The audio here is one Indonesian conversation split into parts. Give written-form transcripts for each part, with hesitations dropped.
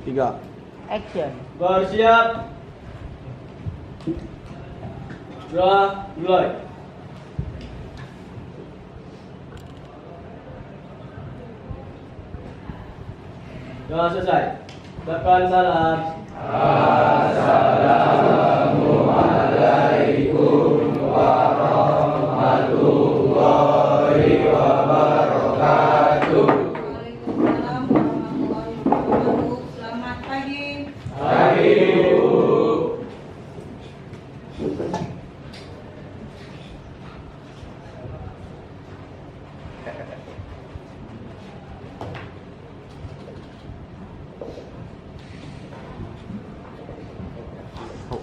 3. Action. Bersiap. Mulai. Sudah selesai. Ucapkan salam. Assalamualaikum warahmatullahi wabarakatuh. Waalaikumsalam warahmatullahi wabarakatuh. Selamat pagi. Pagi, Bu.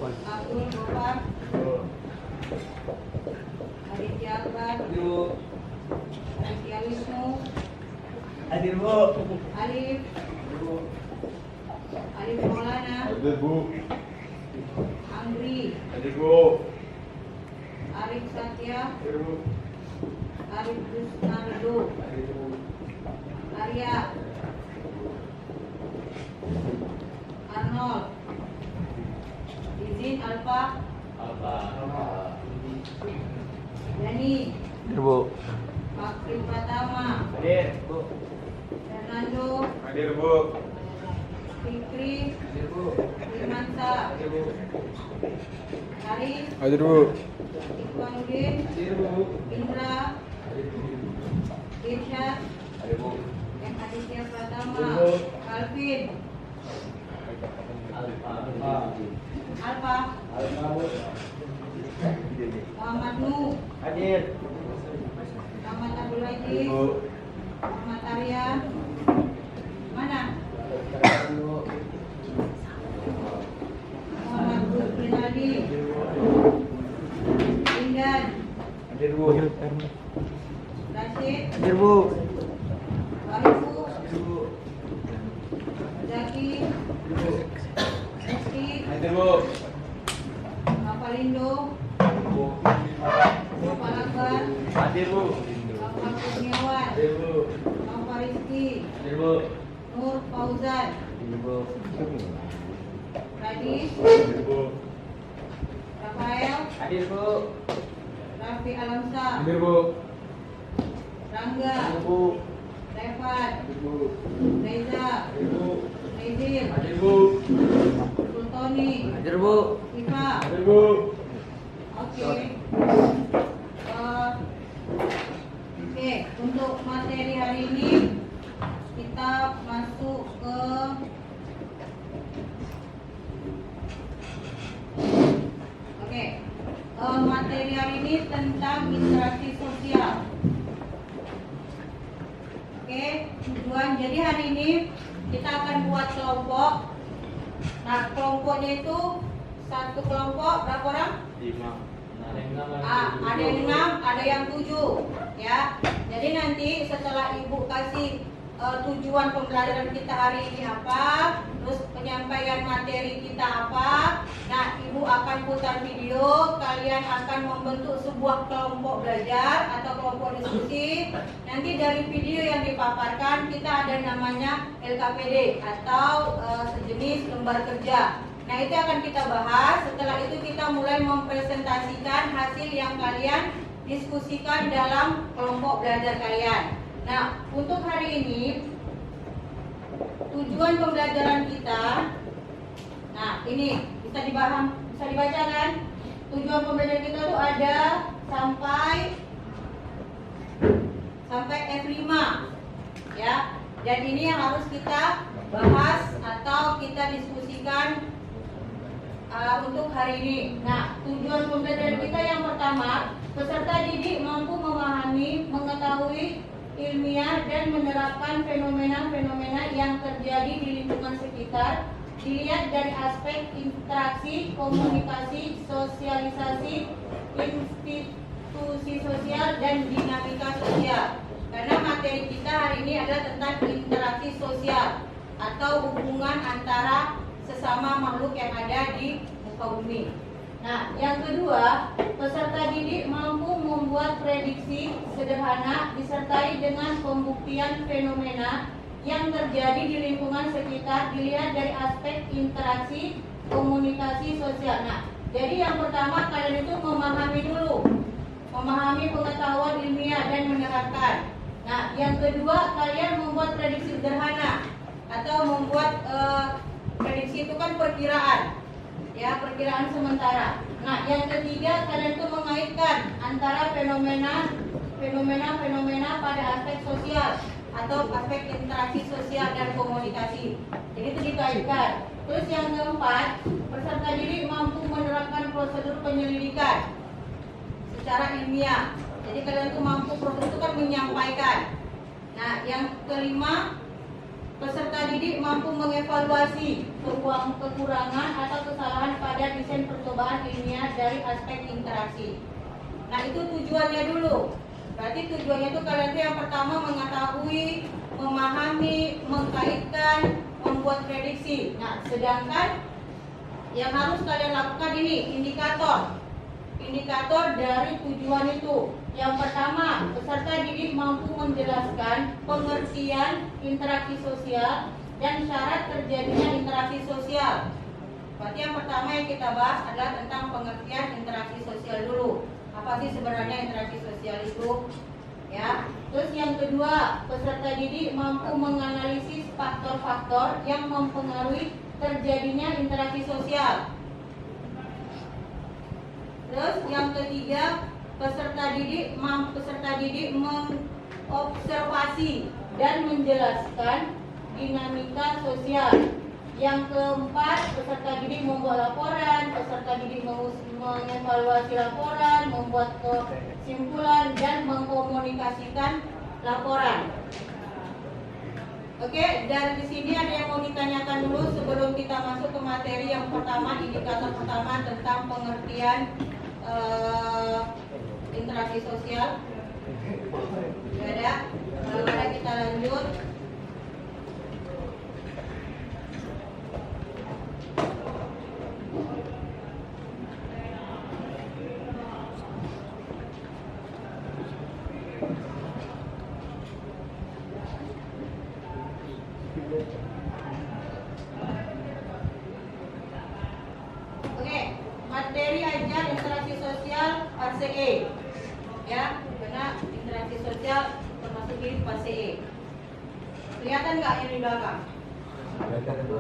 Abdul Gofar, Aditya Akbar, Aditya Wisnu, Hadir, Bu. Alif, Alif Maulana, Hadir, Bu. Angri, Hadir, Bu. Arif Satya, Hadir, Bu. Arif Rusnardo, Hadir, Bu. Arya, Arnold, Izin Alfa, Yani, Hadir, Bu. Makri Pratama, Hadir, Bu. Fernando, Hadir, Bu. Fikri, Hadir, Bu. Firmansa, Hadir, Bu. Arif, Hadir, Bu. Ikhwanuddin, Hadir, Bu. Indra, Irsyad, Hadir, Bu. yang Aditya Pratama, Ibu. Alvin, Alfa, Muhammad Nuh, Hadir. Muhammad Abdul Aziz, Hadir, Bu. Muhammad Arya, mana? Muhammad Rinaldi, Indan, Hadir, Bu. Rashid, Hadir, Bu. Warifu, Hadir, Bu. Zaki, Rizky, Hadir, Bu. Apalindo, Gopal Akbar, Hadir, Bu. Bapak Kurniawan, Hadir, Bu. Bapak Rizky, Hadir, Bu. Nur Fauzan, Hadir, Bu. Radis, Hadir, Bu. Rafael, Hadir, Bu. Raffi Alamsa, Hadir, Bu. Rangga, Hadir, Bu. Revan, Hadir, Bu. Reza, Hadir, Bu. Rezir, Hadir, Bu. Sultoni, Hadir, Bu. Iva. Hadir, Bu. Oke. Oke, untuk materi hari ini kita masuk ke materi hari ini tentang interaksi sosial. Oke, tujuan jadi hari ini kita akan buat kelompok. Nah, kelompoknya itu satu kelompok berapa orang? 5. Ada yang 6, ada yang 7 ya. Jadi nanti setelah ibu kasih tujuan pembelajaran kita hari ini apa, terus penyampaian materi kita apa, nah ibu akan putar video, kalian akan membentuk sebuah kelompok belajar atau kelompok diskusi. Nanti dari video yang dipaparkan kita ada namanya LKPD atau sejenis lembar kerja. Nah, itu akan kita bahas. Setelah itu kita mulai mempresentasikan hasil yang kalian diskusikan dalam kelompok belajar kalian. Nah, untuk hari ini tujuan pembelajaran kita, nah ini bisa dibaca kan? Tujuan pembelajaran kita itu ada sampai F5 ya. Dan ini yang harus kita bahas atau kita diskusikan untuk hari ini. Nah, tujuan pembelajaran kita yang pertama, peserta didik mampu memahami, mengetahui ilmiah dan menerapkan fenomena-fenomena yang terjadi di lingkungan sekitar, dilihat dari aspek interaksi, komunikasi, sosialisasi, institusi sosial, dan dinamika sosial. Karena materi kita hari ini adalah tentang interaksi sosial atau hubungan antara sesama makhluk yang ada di muka bumi. Nah, yang kedua, peserta didik mampu membuat prediksi sederhana disertai dengan pembuktian fenomena yang terjadi di lingkungan sekitar dilihat dari aspek interaksi komunikasi sosial. Nah, jadi yang pertama kalian itu memahami dulu, memahami pengetahuan ilmiah dan menerapkan. Nah, yang kedua kalian membuat prediksi sederhana atau membuat prediksi itu kan perkiraan, ya, perkiraan sementara. Nah, yang ketiga kalian itu mengaitkan antara fenomena pada aspek sosial atau aspek interaksi sosial dan komunikasi. Jadi itu dikaitkan. Terus yang keempat, peserta didik mampu menerapkan prosedur penyelidikan secara ilmiah. Jadi kalian itu mampu prosedur itu kan menyampaikan. Nah, yang kelima, peserta didik mampu mengevaluasi kekurangan atau kesalahan pada desain percobaan ilmiah dari aspek interaksi. Nah, itu tujuannya dulu. Berarti tujuannya itu kalian itu yang pertama mengetahui, memahami, mengkaitkan, membuat prediksi. Nah, sedangkan yang harus kalian lakukan ini indikator. Indikator dari tujuan itu. Yang pertama, peserta didik mampu menjelaskan pengertian interaksi sosial dan syarat terjadinya interaksi sosial. Berarti yang pertama yang kita bahas adalah tentang pengertian interaksi sosial dulu. Apa sih sebenarnya interaksi sosial itu? Ya. Terus yang kedua, peserta didik mampu menganalisis faktor-faktor yang mempengaruhi terjadinya interaksi sosial. Terus yang ketiga, peserta didik mengobservasi dan menjelaskan dinamika sosial. Yang keempat, peserta didik membuat laporan, peserta didik mengevaluasi laporan, membuat kesimpulan dan mengkomunikasikan laporan. Oke, dari sini ada yang mau ditanyakan dulu sebelum kita masuk ke materi yang pertama, indikator pertama tentang pengertian interaksi sosial. Tidak ada. Kalau ada kita lanjut. Oke, materi ajar interaksi sosial PASE. Ya, karena interaksi sosial termasuk di PASE. Kelihatan nggak yang di belakang? Kelihatan, Bu.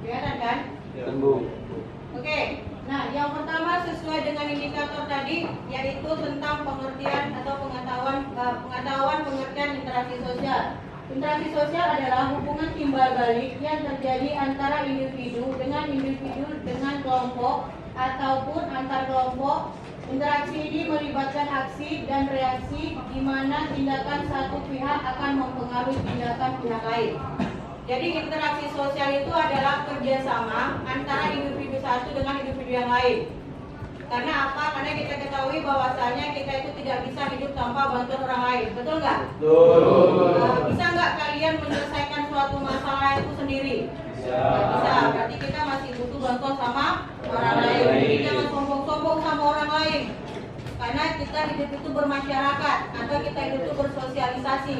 Kelihatan kan? Kelihatan, Bu. Oke, nah yang pertama sesuai dengan indikator tadi, yaitu tentang pengertian atau pengetahuan pengertian interaksi sosial. Interaksi sosial adalah hubungan timbal balik yang terjadi antara individu dengan kelompok ataupun antar kelompok. Interaksi ini melibatkan aksi dan reaksi di mana tindakan satu pihak akan mempengaruhi tindakan pihak lain. Jadi interaksi sosial itu adalah kerjasama antara individu satu dengan individu yang lain. Karena apa? Karena kita ketahui bahwasanya kita itu tidak bisa hidup tanpa bantuan orang lain. Betul nggak? Betul. Bisa nggak kalian menyelesaikan suatu masalah itu sendiri? Bisa. Bisa. Berarti kita masih butuh bantuan sama orang lain. Jadi jangan sombong-sombong sama orang lain. Karena kita hidup itu bermasyarakat atau kita hidup itu bersosialisasi.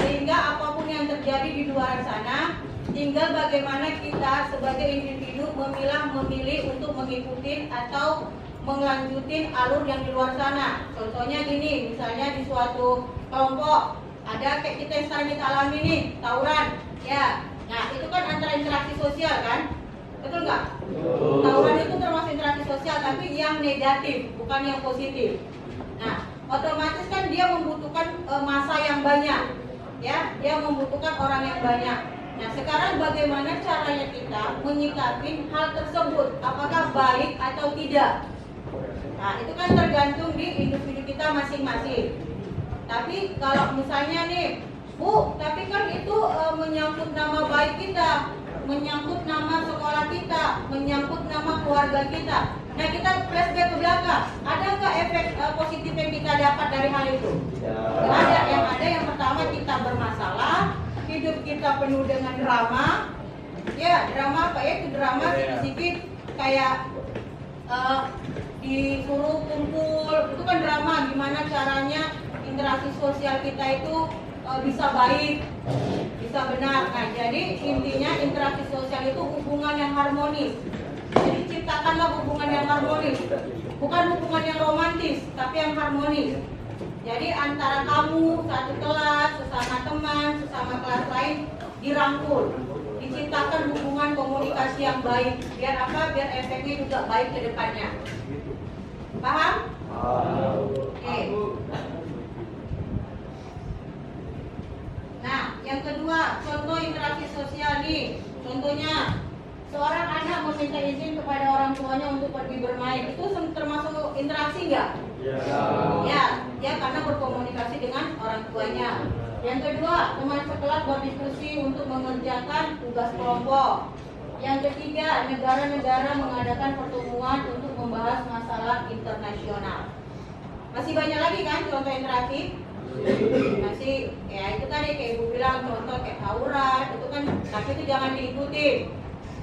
Sehingga apapun yang terjadi di luar sana, tinggal bagaimana kita sebagai individu memilih untuk mengikuti atau melanjutin alur yang di luar sana. Contohnya gini, misalnya di suatu kelompok ada kayak kita yang sekarang kita alami nih, tawuran, ya. Nah itu kan antara interaksi sosial kan, betul nggak? Tawuran itu termasuk interaksi sosial, tapi yang negatif, bukan yang positif. Nah otomatis kan dia membutuhkan massa yang banyak, ya, dia membutuhkan orang yang banyak. Nah sekarang bagaimana caranya kita menyikapi hal tersebut, apakah baik atau tidak? Nah itu kan tergantung di individu kita masing-masing. Tapi kalau misalnya nih, Bu, tapi kan itu menyangkut nama baik kita, menyangkut nama sekolah kita, menyangkut nama keluarga kita. Nah kita flashback ke belakang, ada nggak efek positif yang kita dapat dari hal itu? Nggak ada. Yang ada yang pertama kita bermasalah, hidup kita penuh dengan drama. Ya, drama apa ya? Itu drama sedikit kayak disuruh kumpul, itu kan drama. Gimana caranya interaksi sosial kita itu bisa baik, bisa benar. Nah, jadi intinya interaksi sosial itu hubungan yang harmonis. Jadi ciptakanlah hubungan yang harmonis, bukan hubungan yang romantis, tapi yang harmonis. Jadi antara kamu satu kelas, sesama teman, sesama kelas lain dirangkul, diciptakan hubungan komunikasi yang baik. Biar apa? Biar efeknya juga baik ke depannya. Paham? Oke. Nah, yang kedua, contoh interaksi sosial nih. Contohnya, seorang anak meminta izin kepada orang tuanya untuk pergi bermain. Itu termasuk interaksi nggak? Ya, karena berkomunikasi dengan orang tuanya. Yang kedua, teman sekelas berdiskusi untuk mengerjakan tugas kelompok. Yang ketiga, negara-negara mengadakan pertemuan untuk membahas masalah internasional. Masih banyak lagi kan contoh interaksi? Masih, ya itu tadi kayak ibu bilang contoh kayak tawuran, itu kan, tapi itu jangan diikuti.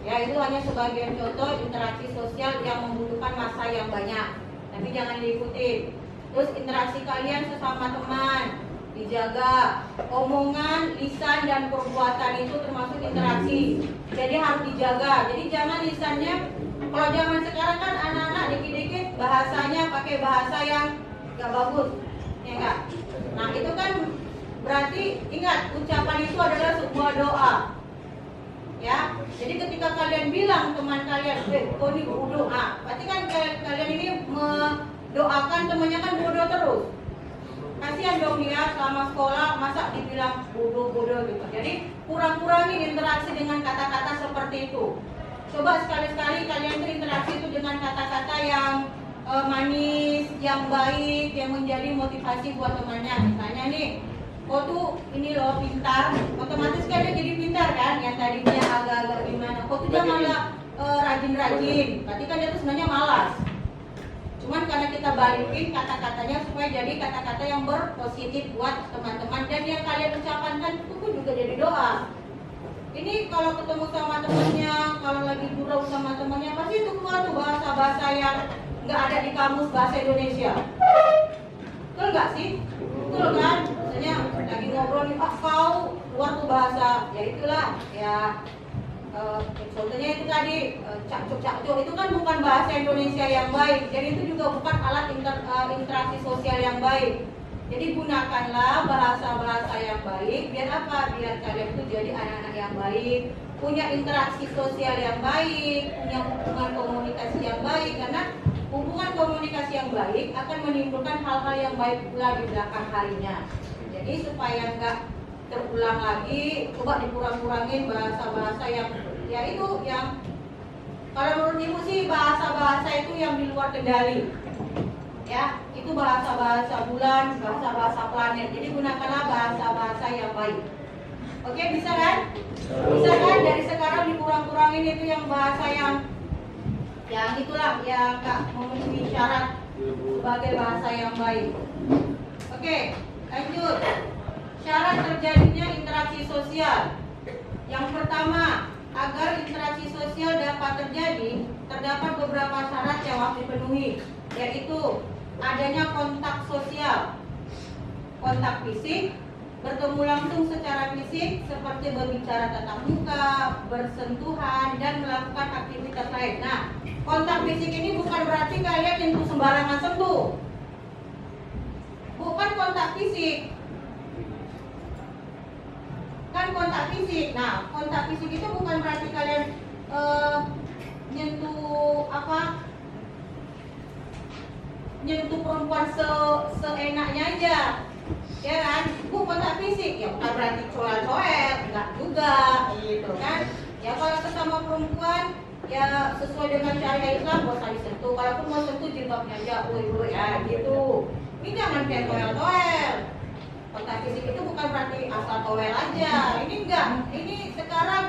Ya itu hanya sebagian contoh interaksi sosial yang membutuhkan masa yang banyak, tapi jangan diikuti. Terus interaksi kalian sesama teman dijaga, omongan, lisan dan perbuatan itu termasuk interaksi. Jadi harus dijaga. Jadi jangan lisannya, kalau zaman sekarang kan anak-anak dikit-dikit bahasanya pakai bahasa yang gak bagus, ya enggak? Nah itu kan berarti ingat ucapan itu adalah sebuah doa. Ya, jadi ketika kalian bilang teman kalian, kau ini bodoh, berarti kan kalian ini mendoakan temannya kan bodoh terus. Kasihan dong dia selama sekolah masa dibilang bodoh-bodoh gitu. Jadi kurang-kurangin interaksi dengan kata-kata seperti itu. Coba sekali-sekali kalian berinteraksi itu dengan kata-kata yang manis, yang baik, yang menjadi motivasi buat temannya. Misalnya nih, kau tuh ini loh pintar, otomatis kan dia jadi pintar kan? Yang tadinya agak-agak gimana, kau tuh dia malah rajin-rajin, berarti kan dia tuh sebenarnya malas. Cuman karena kita balikin kata-katanya supaya jadi kata-kata yang berpositif buat teman-teman, dan yang kalian ucapkan itu pun juga jadi doa. Ini kalau ketemu sama temannya, kalau lagi gurau sama temannya, pasti itu keluar tuh bahasa-bahasa yang nggak ada di kamus bahasa Indonesia. Betul nggak sih? Betul kan? Misalnya lagi ngobrol nih, kau keluar tuh bahasa, ya itulah ya. Contohnya itu tadi cakcuk itu kan bukan bahasa Indonesia yang baik, jadi itu juga bukan alat interaksi sosial yang baik. Jadi gunakanlah bahasa-bahasa yang baik, biar apa? Biar kalian itu jadi anak-anak yang baik, punya interaksi sosial yang baik, punya hubungan komunikasi yang baik, karena hubungan komunikasi yang baik akan menimbulkan hal-hal yang baik pula di belakang harinya. Jadi supaya nggak terulang lagi, coba dikurang-kurangin bahasa-bahasa yang ya itu yang kalau menurut ibu sih bahasa-bahasa itu yang di luar kendali. Ya, itu bahasa-bahasa bulan, bahasa-bahasa planet. Jadi gunakanlah bahasa-bahasa yang baik. Oke, bisa kan? Bisa kan? Dari sekarang dikurang-kurangin itu yang bahasa yang itulah yang nggak memenuhi syarat sebagai bahasa yang baik. Oke, lanjut. Syarat terjadinya interaksi sosial. Yang pertama, agar interaksi sosial dapat terjadi, terdapat beberapa syarat yang harus dipenuhi, yaitu adanya kontak sosial, kontak fisik, bertemu langsung secara fisik seperti berbicara tatap muka, bersentuhan, dan melakukan aktivitas lain. Nah, kontak fisik ini bukan berarti kalian nyentuh sembarangan sentuh. Bukan kontak fisik. Kan kontak fisik. Nah, kontak fisik itu bukan berarti kalian nyentuh nyentuh perempuan seenaknya aja, ya kan? Kontak fisik ya bukan berarti coel-coel, enggak juga, gitu kan? Ya kalau sesama perempuan ya sesuai dengan syariat Islam gak usah disentuh. Kalaupun mau sentuh jilbabnya aja, ya gitu. Ini jangan kayak toel-toel. Kontak fisik itu bukan berarti asal toel aja. Ini enggak. Ini sekarang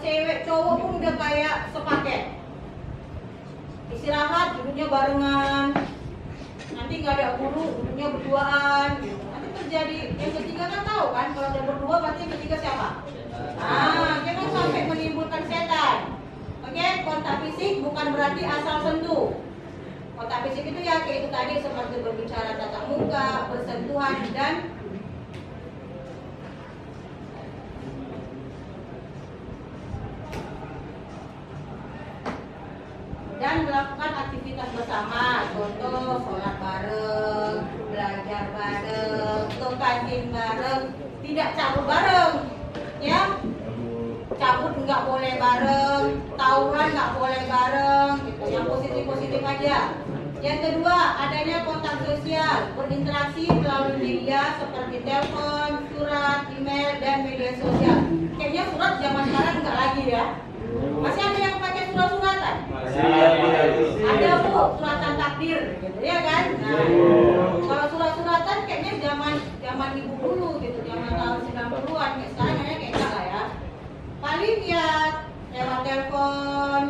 cewek cowok pun udah kayak sepaket. Istirahat duduknya barengan. Nanti nggak ada guru duduknya berduaan. Gitu. Nanti terjadi yang ketiga kan tahu kan kalau udah berdua berarti yang ketiga siapa? Jangan sampai menimbulkan setan. Oke, kontak fisik bukan berarti asal sentuh. Kontak fisik itu ya kayak itu tadi seperti berbicara tatap muka, bersentuhan dan melakukan aktivitas bersama, contoh sholat bareng, belajar bareng, ke kantin bareng, tidak cabut bareng, ya. Cabut nggak boleh bareng, tawuran nggak boleh bareng, gitu. Yang positif-positif aja. Yang kedua, adanya kontak sosial, berinteraksi melalui media seperti telepon, surat, email, dan media sosial. Kayaknya surat zaman sekarang nggak lagi ya. Masih ada yang pakai surat-suratan? Ada bu, suratan takdir, gitu ya kan? Nah, kalau surat-suratan kayaknya zaman ibu dulu gitu, zaman tahun 90-an. Sekarang kayak enggak lah ya. Paling ya lewat telepon,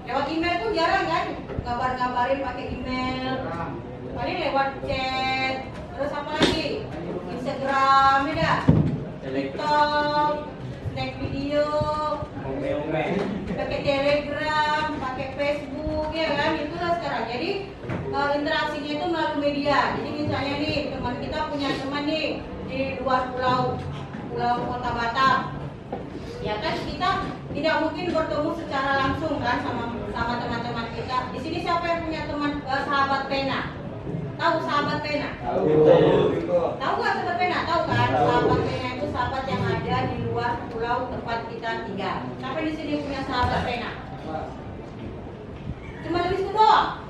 lewat email pun jarang kan? Ngabarin pakai email. Paling lewat chat. Terus apa lagi? Instagram, ya, TikTok, naik video, pakai Telegram, pakai Facebook, ya kan? Itulah sekarang. Jadi interaksinya itu melalui media. Jadi misalnya nih teman kita punya teman nih di luar pulau Kota Batam, ya kan kita tidak mungkin bertemu secara langsung kan sama teman-teman kita. Di sini siapa yang punya teman sahabat pena? Tahu sahabat pena? Tahu nggak sahabat pena? Tahu kan? Sahabat pena itu sahabat yang ada di luar pulau tempat kita tinggal. Siapa di sini punya sahabat pena? Cuma tulis itu doang.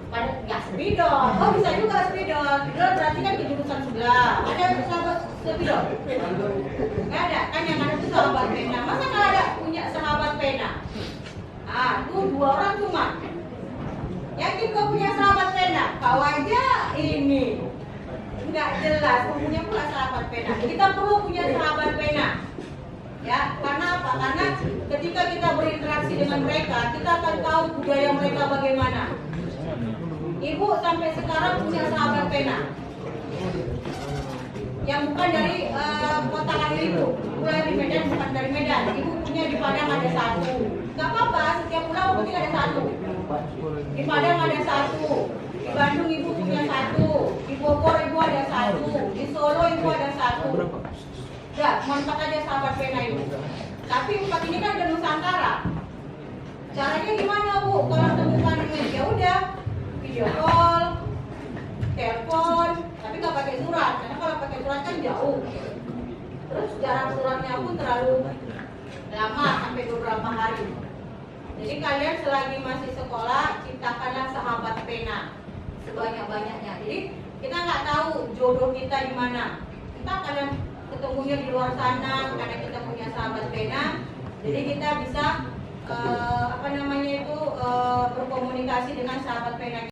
Pada nggak spidol. Oh bisa juga spidol. Spidol berarti kan di jurusan sebelah. Ada sahabat spidol? Nggak ada. Kan yang ada itu sahabat pena. Masa nggak ada punya sahabat pena? Ah, tuh 2 orang cuma. Yakin kau punya sahabat pena? Kau aja ini nggak jelas. Kau punya pula sahabat pena. Kita perlu punya sahabat pena. Ya, karena apa? Karena ketika kita berinteraksi dengan mereka, kita akan tahu budaya mereka bagaimana. Ibu sampai sekarang punya sahabat pena yang bukan dari kota lahir ibu. Ibu lahir di Medan, bukan dari Medan. Ibu punya di Padang ada 1. Gak apa-apa, setiap pulau mungkin ada 1. Di Padang ada 1. Di Bandung ibu punya 1. Di Bogor ibu ada 1. Di Solo ibu ada 1. Ya, mantap aja sahabat pena ibu. Tapi 4 ini kan ada Nusantara. Caranya gimana bu? Kalau temukan ya udah video call, telepon, tapi nggak pakai surat. Karena kalau pakai surat kan jauh. Terus jarak suratnya pun terlalu lama sampai beberapa hari. Jadi kalian selagi masih sekolah ciptakanlah sahabat pena sebanyak-banyaknya. Jadi kita nggak tahu jodoh kita di mana. Kita kalian ketemunya di luar sana karena kita punya sahabat pena. Jadi kita bisa berkomunikasi dengan sahabat pena.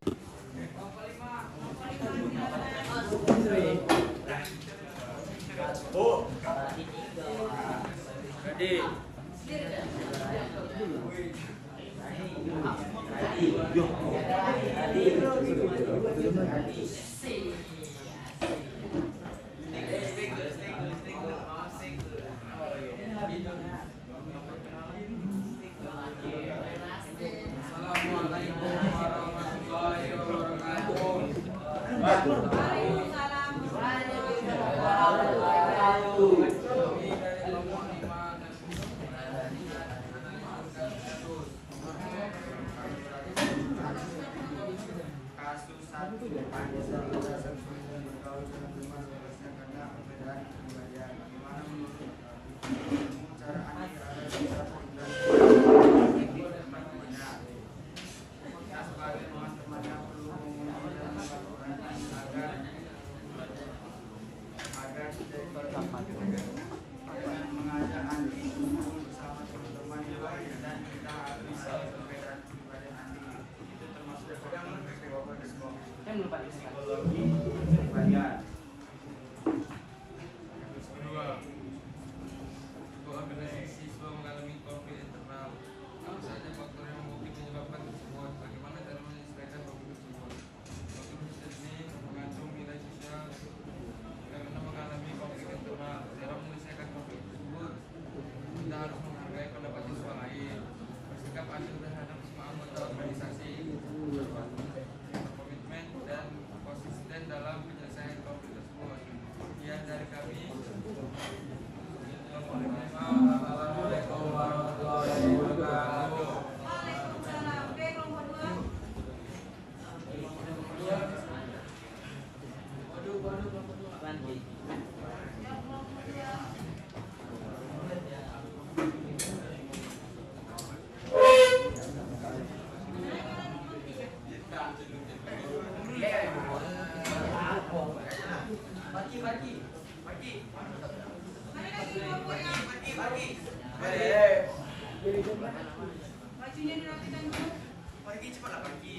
Oh. Jadi Assalamualaikum warahmatullahi wabarakatuh. Waalaikumsalam warahmatullahi wabarakatuh. Bajunya dirapikan dulu. Pergi cepatlah pergi.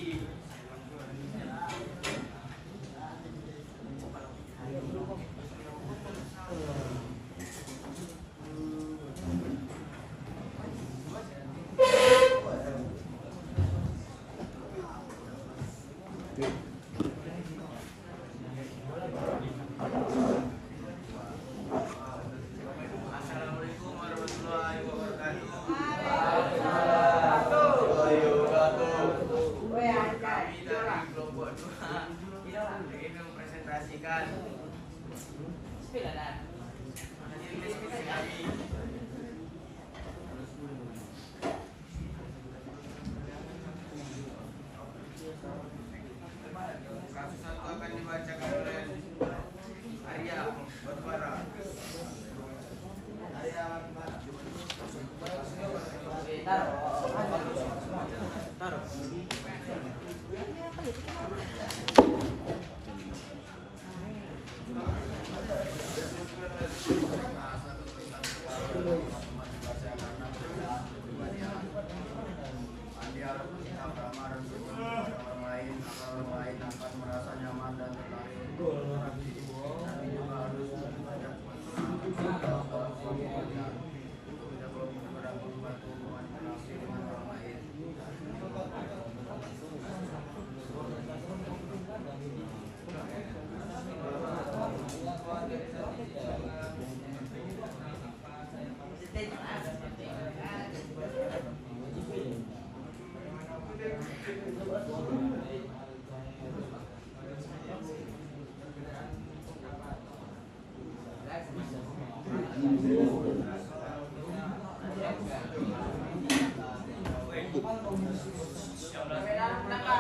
Assalamualaikum warahmatullahi wabarakatuh. Kami dari kelompok 2 ingin mempresentasikan hasil diskusi kami. Kasus 1 akan dibacakan oleh Arya Batubara. Andi harus bersikap ramah dan berbuat kepada orang lain agar orang lain dapat merasa nyaman dan tertarik untuk berinteraksi. Andi juga harus belajar kepada suaminya untuk tidak berlaku kepada membantu hubungan interaksi dengan orang lain.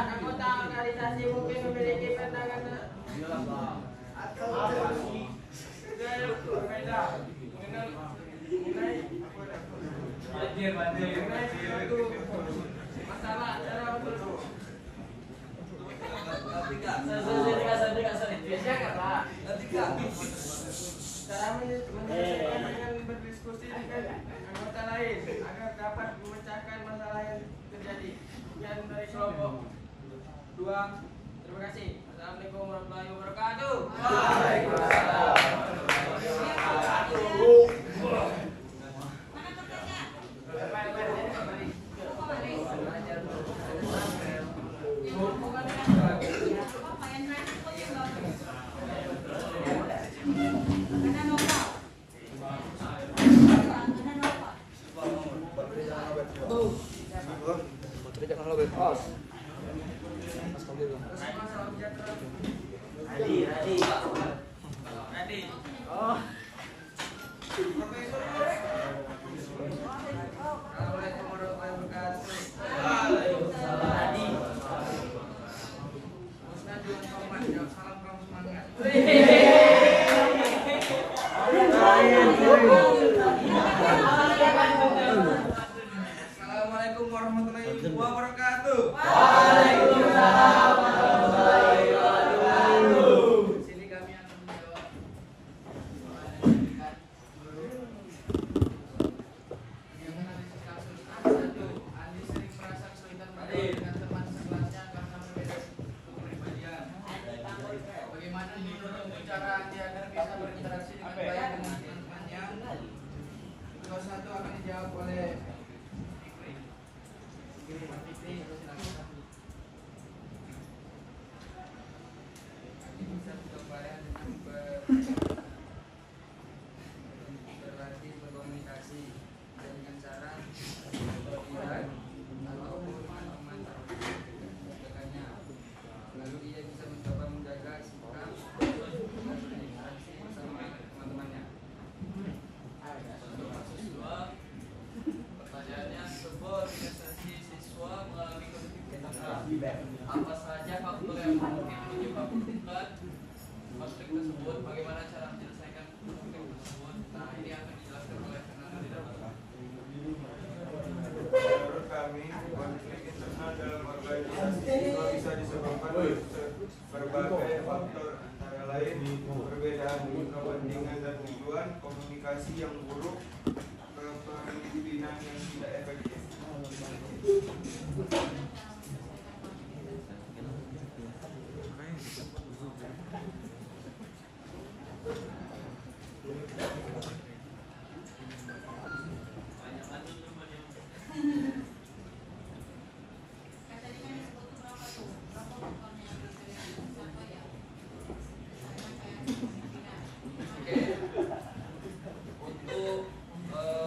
Anggota organisasi mungkin memiliki pandangan atau berbeda mengenai suatu masalah cara cara menyelesaikan dengan berdiskusi dengan anggota lain agar dapat memecahkan masalah yang terjadi. Sekian dari kelompok 2. Terima kasih. Assalamualaikum warahmatullahi wabarakatuh. Waalaikumsalam warahmatullahi wabarakatuh. Mana kertasnya? Assalamualaikum warahmatullahi wabarakatuh. Musnadul Komat, salam kamu semangat. Assalamualaikum warahmatullahi wabarakatuh. Waalaikumsalam warahmatullahi wabarakatuh. Di sini kami akan menjawab yang analisis kasus A1. Andi sering merasa kesulitan bergaul dengan teman sekelasnya karena berbeda kepribadian. Bagaimana menurut cara Andi agar bisa berinteraksi dengan baik dengan teman-temannya? Kedua satu akan dijawab oleh Fikri. Silakan. Bisa berupaya dengan berlatih berkomunikasi dengan cara berdialog ataupun teman terdegatnya. Lalu ia bisa mencoba menjaga sikap dan berinteraksi bersama teman-temannya. Untuk kasus 2, pertanyaannya sebuah organisasi siswa mengalami konflik. Apa saja faktor yang mungkin menyebabkan konflik tersebut? Bagaimana cara menyelesaikan konflik tersebut? Nah, ini akan dijelaskan oleh tenaga di dalam. Menurut kami, konflik internal dalam organisasi siswa bisa disebabkan berbagai faktor antara lain perbedaan kepentingan dan tujuan, komunikasi yang buruk, kepemimpinan yang tidak efektif.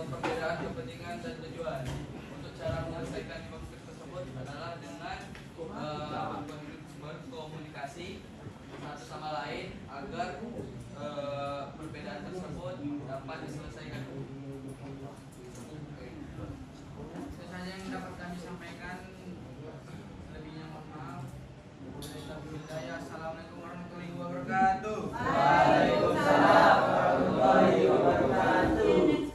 Perbedaan kepentingan dan tujuan. Untuk cara menyelesaikan konflik tersebut adalah dengan berkomunikasi satu sama lain agar perbedaan tersebut dapat diselesaikan. Itu saja yang dapat kami sampaikan. Lebihnya mohon maaf. Assalamualaikum warahmatullahi wabarakatuh. Waalaikumsalam warahmatullahi wabarakatuh.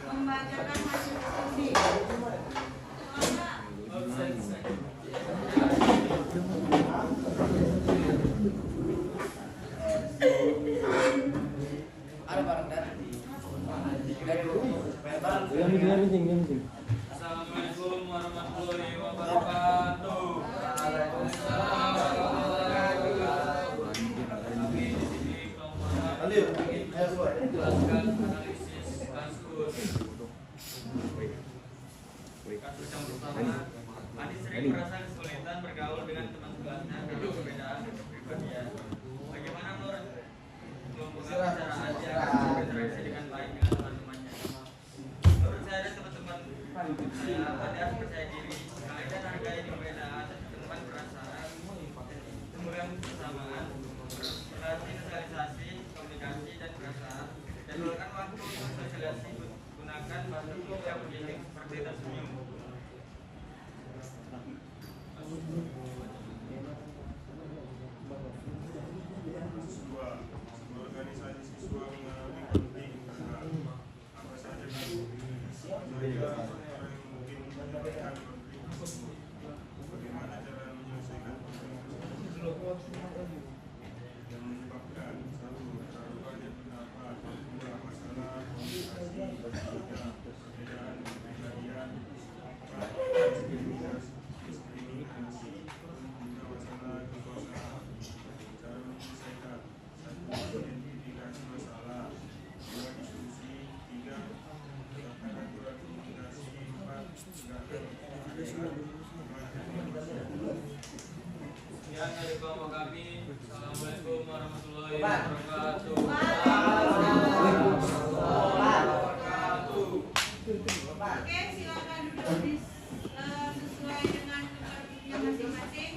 Membacakan hasil diskusi. Ada barang dari Assalamualaikum warahmatullahi wabarakatuh. Waalaikumsalam warahmatullahi wabarakatuh. Kami di sini menjelaskan analisis kasus yang pertama. Adi sering merasa kesulitan bergaul dengan teman sekelasnya karena perbedaan kepribadian. Bagaimana menurut kelompok cara Adi agar berinteraksi dengan baik dengan teman-temannya? Menurut saya dan teman-teman saya, Adi harus percaya diri, kalian dan hargai perbedaan, teman perasaan, kemudian kesamaan, berlatih sosialisasi, komunikasi dan perasaan, dan luangkan waktu untuk sosialisasi, gunakan bahasa tubuh yang mendidik seperti tersenyum. Siswa, organisasi siswa mengalami penting karena apa saja orang yang mungkin menyelesaikan konflik tersebut. Bagaimana cara menyelesaikan konflik tersebut yang menyebabkan satu terlalu banyak pendapat, dua masalah komunikasi, tiga perbedaan kepribadian, empat diskriminasi, lima masalah kekuasaan. Cara menyelesaikan: satu, identifikasi masalah, dua, diskusi, tiga, tetapkan aturan komunikasi, empat, tegakkan keadilan, lima, Sekian dari kelompok kami. Assalamualaikum warahmatullahi wabarakatuh. Oke, silakan duduk sesuai dengan tempatnya masing-masing.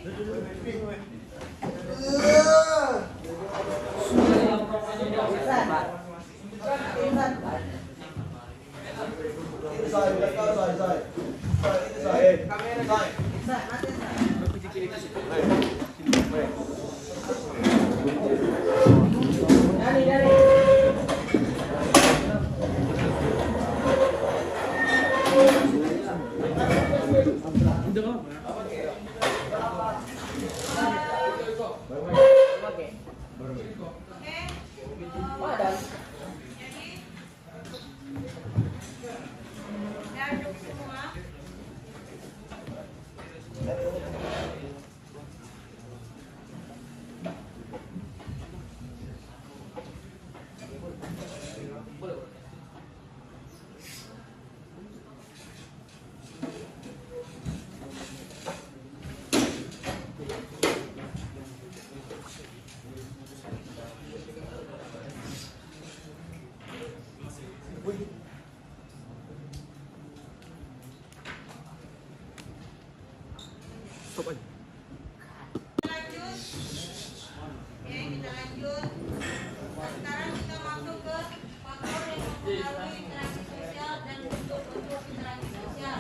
mempengaruhi interaksi sosial dan bentuk-bentuk interaksi sosial.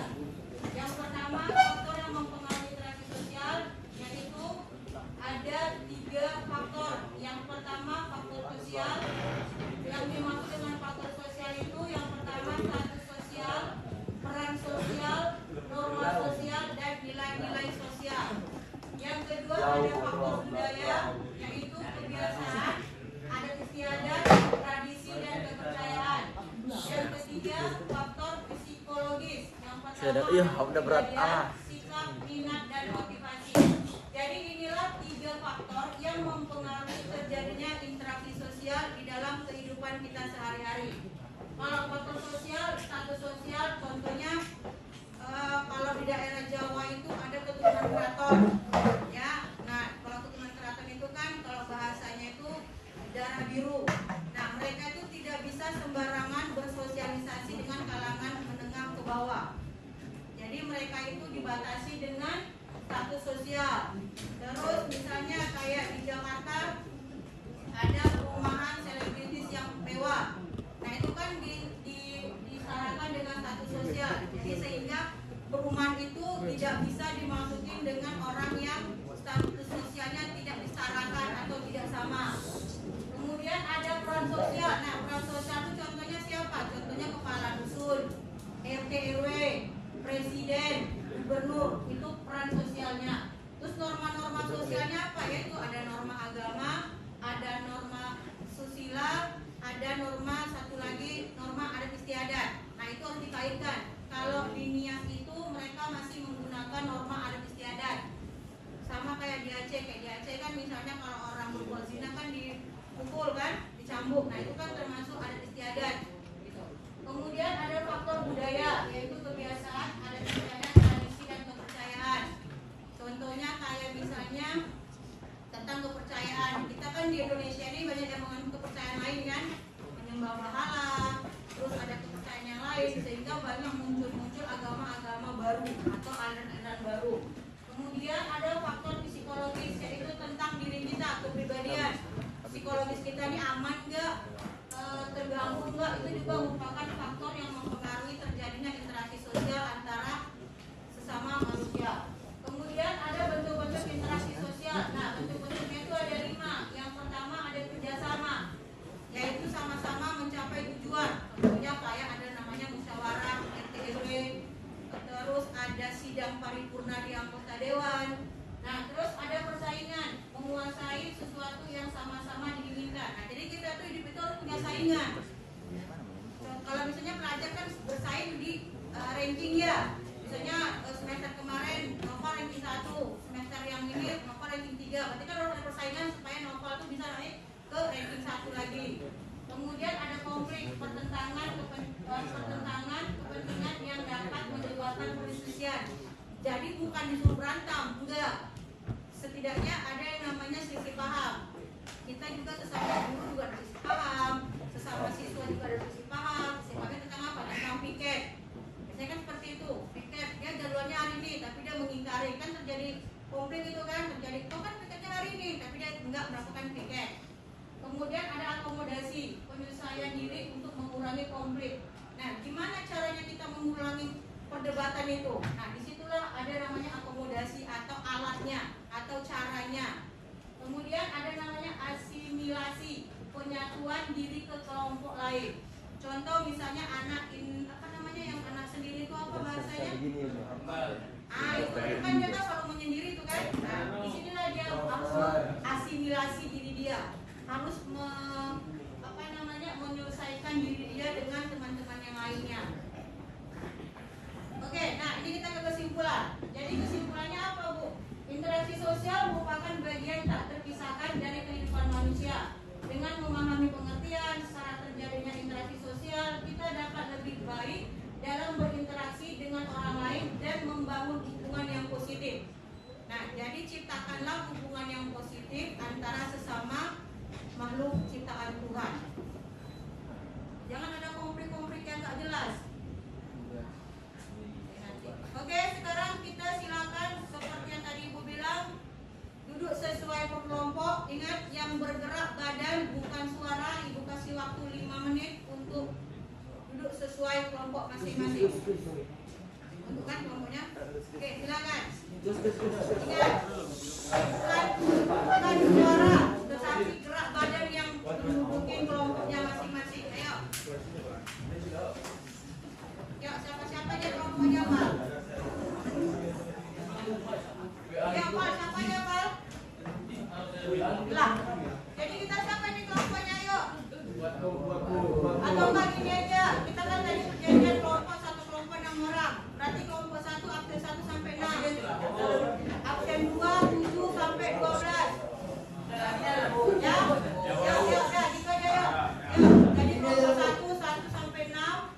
Yang pertama, faktor yang mempengaruhi interaksi sosial yaitu ada 3 faktor. Yang pertama faktor sosial. Yang dimaksud dengan faktor sosial itu yang pertama status sosial, peran sosial, norma sosial, dan nilai-nilai sosial. Yang kedua ada faktor budaya yaitu kebiasaan, adat istiadat, tradisi, dan kepercayaan. Yang ketiga faktor psikologis. Yang pertama ada budaya, sikap, minat, dan motivasi. Jadi inilah 3 faktor yang mempengaruhi terjadinya interaksi sosial di dalam kehidupan kita sehari-hari. Kalau faktor sosial, status sosial, contohnya kalau di daerah Jawa itu ada keturunan keraton, ya. Nah, kalau keturunan keraton itu kan kalau bahasanya itu darah biru. Nah, mereka itu tidak bisa sembarangan bersosialisasi dengan kalangan menengah ke bawah. Jadi mereka itu dibatasi dengan status sosial. Terus misalnya kayak di Jakarta ada perumahan selebritis yang mewah. Nah, itu kan disarankan dengan status sosial. Jadi sehingga perumahan itu tidak bisa dimasukin dengan orang yang status sosialnya tidak disetarakan atau tidak sama. Kemudian ada peran sosial. Nah, peran sosial itu contohnya siapa? Contohnya kepala dusun, RT RW, presiden, gubernur, itu peran sosialnya. Terus norma-norma sosialnya apa? Yaitu ada norma agama, ada norma susila, ada norma satu lagi norma adat istiadat. Nah, itu harus dikaitkan. Kalau di Nias itu mereka masih menggunakan norma adat istiadat. Sama kayak di Aceh. Kayak di Aceh kan misalnya kalau orang berbuat zina kan dipukul kan, dicambuk. Nah, itu kan termasuk adat istiadat. Gitu. Kemudian ada faktor budaya, yaitu kebiasaan, adat istiadat, tradisi, dan kepercayaan. Contohnya kayak misalnya tentang kepercayaan. Kita kan di Indonesia ini banyak yang menganut kepercayaan lain kan, menyembah berhala, terus ada kepercayaan yang lain, sehingga banyak muncul agama-agama baru atau aliran-aliran baru. Kemudian ada faktor psikologis, yaitu tentang diri kita, kepribadian. Psikologis kita ini aman nggak, terganggu nggak, itu juga merupakan faktor yang mempengaruhi terjadinya interaksi sosial antara sesama manusia. Kemudian ada bentuk-bentuk interaksi sosial. Nah, bentuk-bentuknya itu ada 5. Yang pertama ada kerjasama, yaitu sama-sama mencapai tujuan. Contohnya kayak ada namanya musyawarah RT RW, terus ada sidang paripurna di anggota dewan. Nah, terus ada persaingan, menguasai sesuatu yang sama-sama diinginkan. Nah, jadi kita tuh hidup itu harus punya saingan. Kalau misalnya pelajar kan bersaing di ranking ya. Misalnya semester kemarin Nova ranking 1, semester yang ini Nova ranking 3. Berarti kan harus ada persaingan supaya Nova itu bisa naik ke ranking 1 lagi. Kemudian ada konflik, pertentangan kepentingan yang dapat menyebabkan perselisihan. Jadi bukan disuruh berantem, enggak. Setidaknya ada yang namanya selisih paham. Kita juga sesama guru juga ada selisih paham, sesama siswa juga ada selisih paham. Sifatnya tentang apa? Tentang piket. Biasanya kan seperti itu. Piket, dia jadwalnya hari ini, tapi dia mengingkari. Kan terjadi konflik itu kan, terjadi, oh kan piketnya hari ini, tapi dia enggak melakukan piket. Kemudian ada akomodasi, penyesuaian diri untuk mengurangi konflik. Nah, gimana caranya kita mengurangi perdebatan itu? Nah, disitulah ada namanya akomodasi atau alatnya atau caranya. Kemudian ada namanya asimilasi, penyatuan diri ke kelompok lain. Contoh misalnya anak yang anak sendiri itu apa bahasanya? Itu kan dia kan selalu menyendiri itu kan. Nah, disinilah dia harus asimilasi diri dia, harus menyelesaikan diri dia dengan teman-teman yang lainnya. Oke, nah ini kita ke kesimpulan. Jadi kesimpulannya apa, Bu? Interaksi sosial merupakan bagian tak terpisahkan dari kehidupan manusia. Dengan memahami pengertian secara terjadinya interaksi sosial, kita dapat lebih baik dalam berinteraksi dengan orang lain dan membangun hubungan yang positif. Nah, jadi ciptakanlah hubungan yang positif antara sesama makhluk ciptaan Tuhan. Jangan ada konflik-konflik yang tak jelas. Oke, sekarang kita silakan seperti yang tadi Ibu bilang, duduk sesuai per kelompok. Ingat, yang bergerak badan bukan suara. Ibu kasih waktu 5 menit untuk sesuai kelompok masing-masing. Untuk kan kelompoknya? Oke, silakan. Ingat, bukan suara, tetapi gerak badan yang menduduki kelompoknya masing-masing. Ayo. Yuk, siapa-siapa aja kelompoknya, Pak? Ya, Pak, siapa aja, Pak? Lah, jadi kita siapa nih kelompoknya, yuk? Atau enggak gini aja, kita kan tadi perjanjian kelompok 6 orang. Berarti kelompok 1 absen 1 sampai 6. Absen 2 7 sampai 12. Ya, gitu aja ya. Jadi kelompok 1 sampai 6,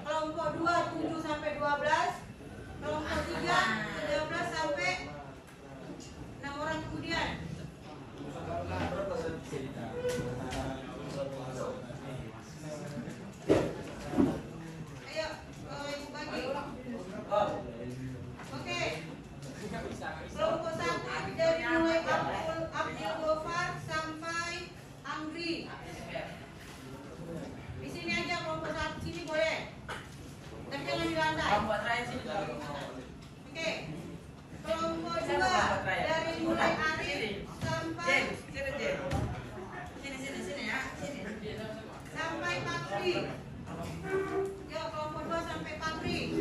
kelompok 2 7 sampai 12, kelompok 3 13 sampai 6 orang kemudian. Oke. Kelompok 1 dari mulai Abdul Gofar sampai Angri. Di sini aja kelompok 1 sini boleh. Tapi jangan di lantai. Oke. Kelompok 2 dari mulai Arif sampai sini ya. Sampai Patri. Yuk kelompok 2 sampai Patri.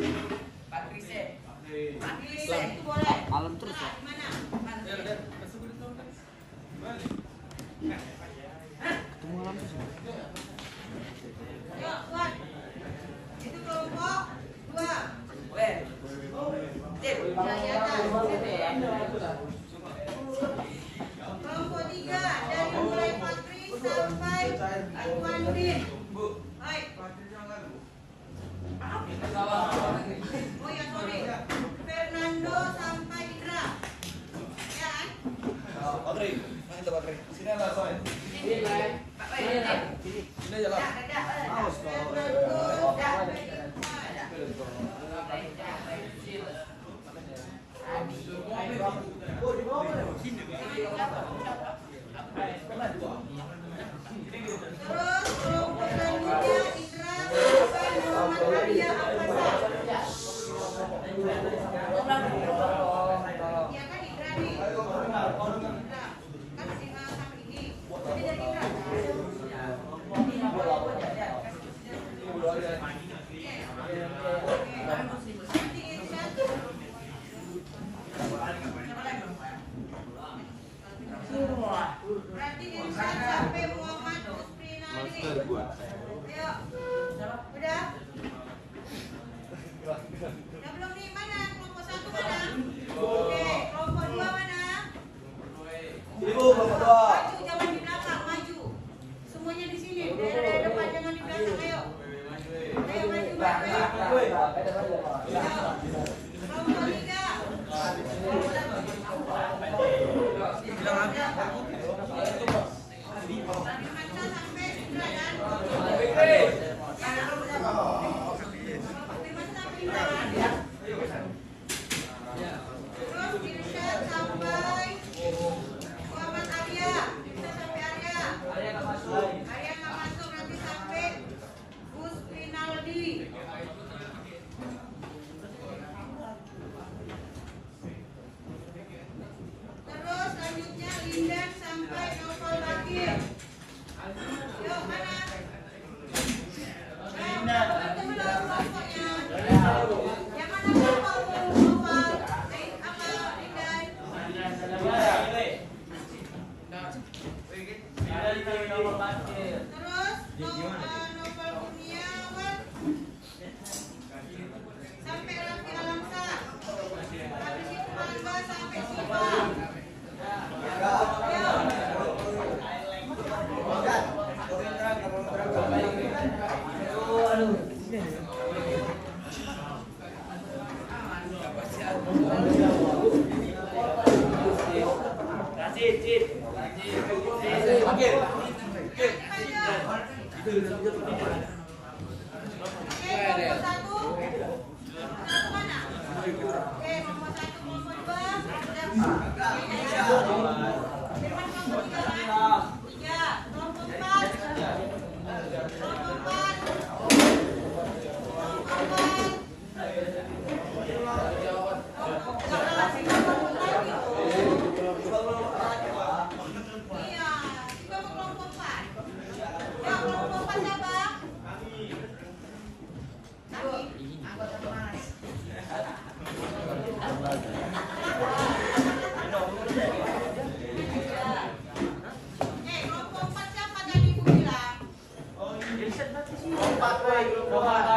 Itu boleh. Malam terus ya? Di mana? Yuk, buat. Itu kelompok 2. Kelompok 3 dari mulai Patri sampai Anwandin. Baik. Oh ya, sorry. Fernando sampai Indra. Ya kan? Sini lah, Soy. Sini aja lah. Fernando sampai terus kelompok selanjutnya Indra sampai Muhammad Arya Abbasa. Ya kan Indra nih. Indra. Kan sama ini. Jadi dari Indra. Berarti Irsyad sampai Muhammad Usrinali. Ayo. Udah? Udah belum nih? Mana? Kelompok 1 mana? Oke, kelompok 2 mana? Ibu, kelompok 2. Maju, jangan di belakang, maju. Semuanya di sini. Dari depan, jangan di belakang. Ayo. Ayo maju, maju. Ayo. Kelompok 3. Firmansyah sampai Indra kan? Firmansyah sampai Indra kan? Terus Irsyad sampai Muhammad Arya. Irsyad sampai Arya. Arya nggak masuk, nanti sampai Gus Rinaldi. Terus selanjutnya Lindan sampai Novel Bakir. Yuk mana? Itu belum kelompoknya. Yang mana kelompok Novel? Apa Lindan? Terus Novel Kurniawan sampai Raffi Alamsa. Habis itu Mangga sampai Siva.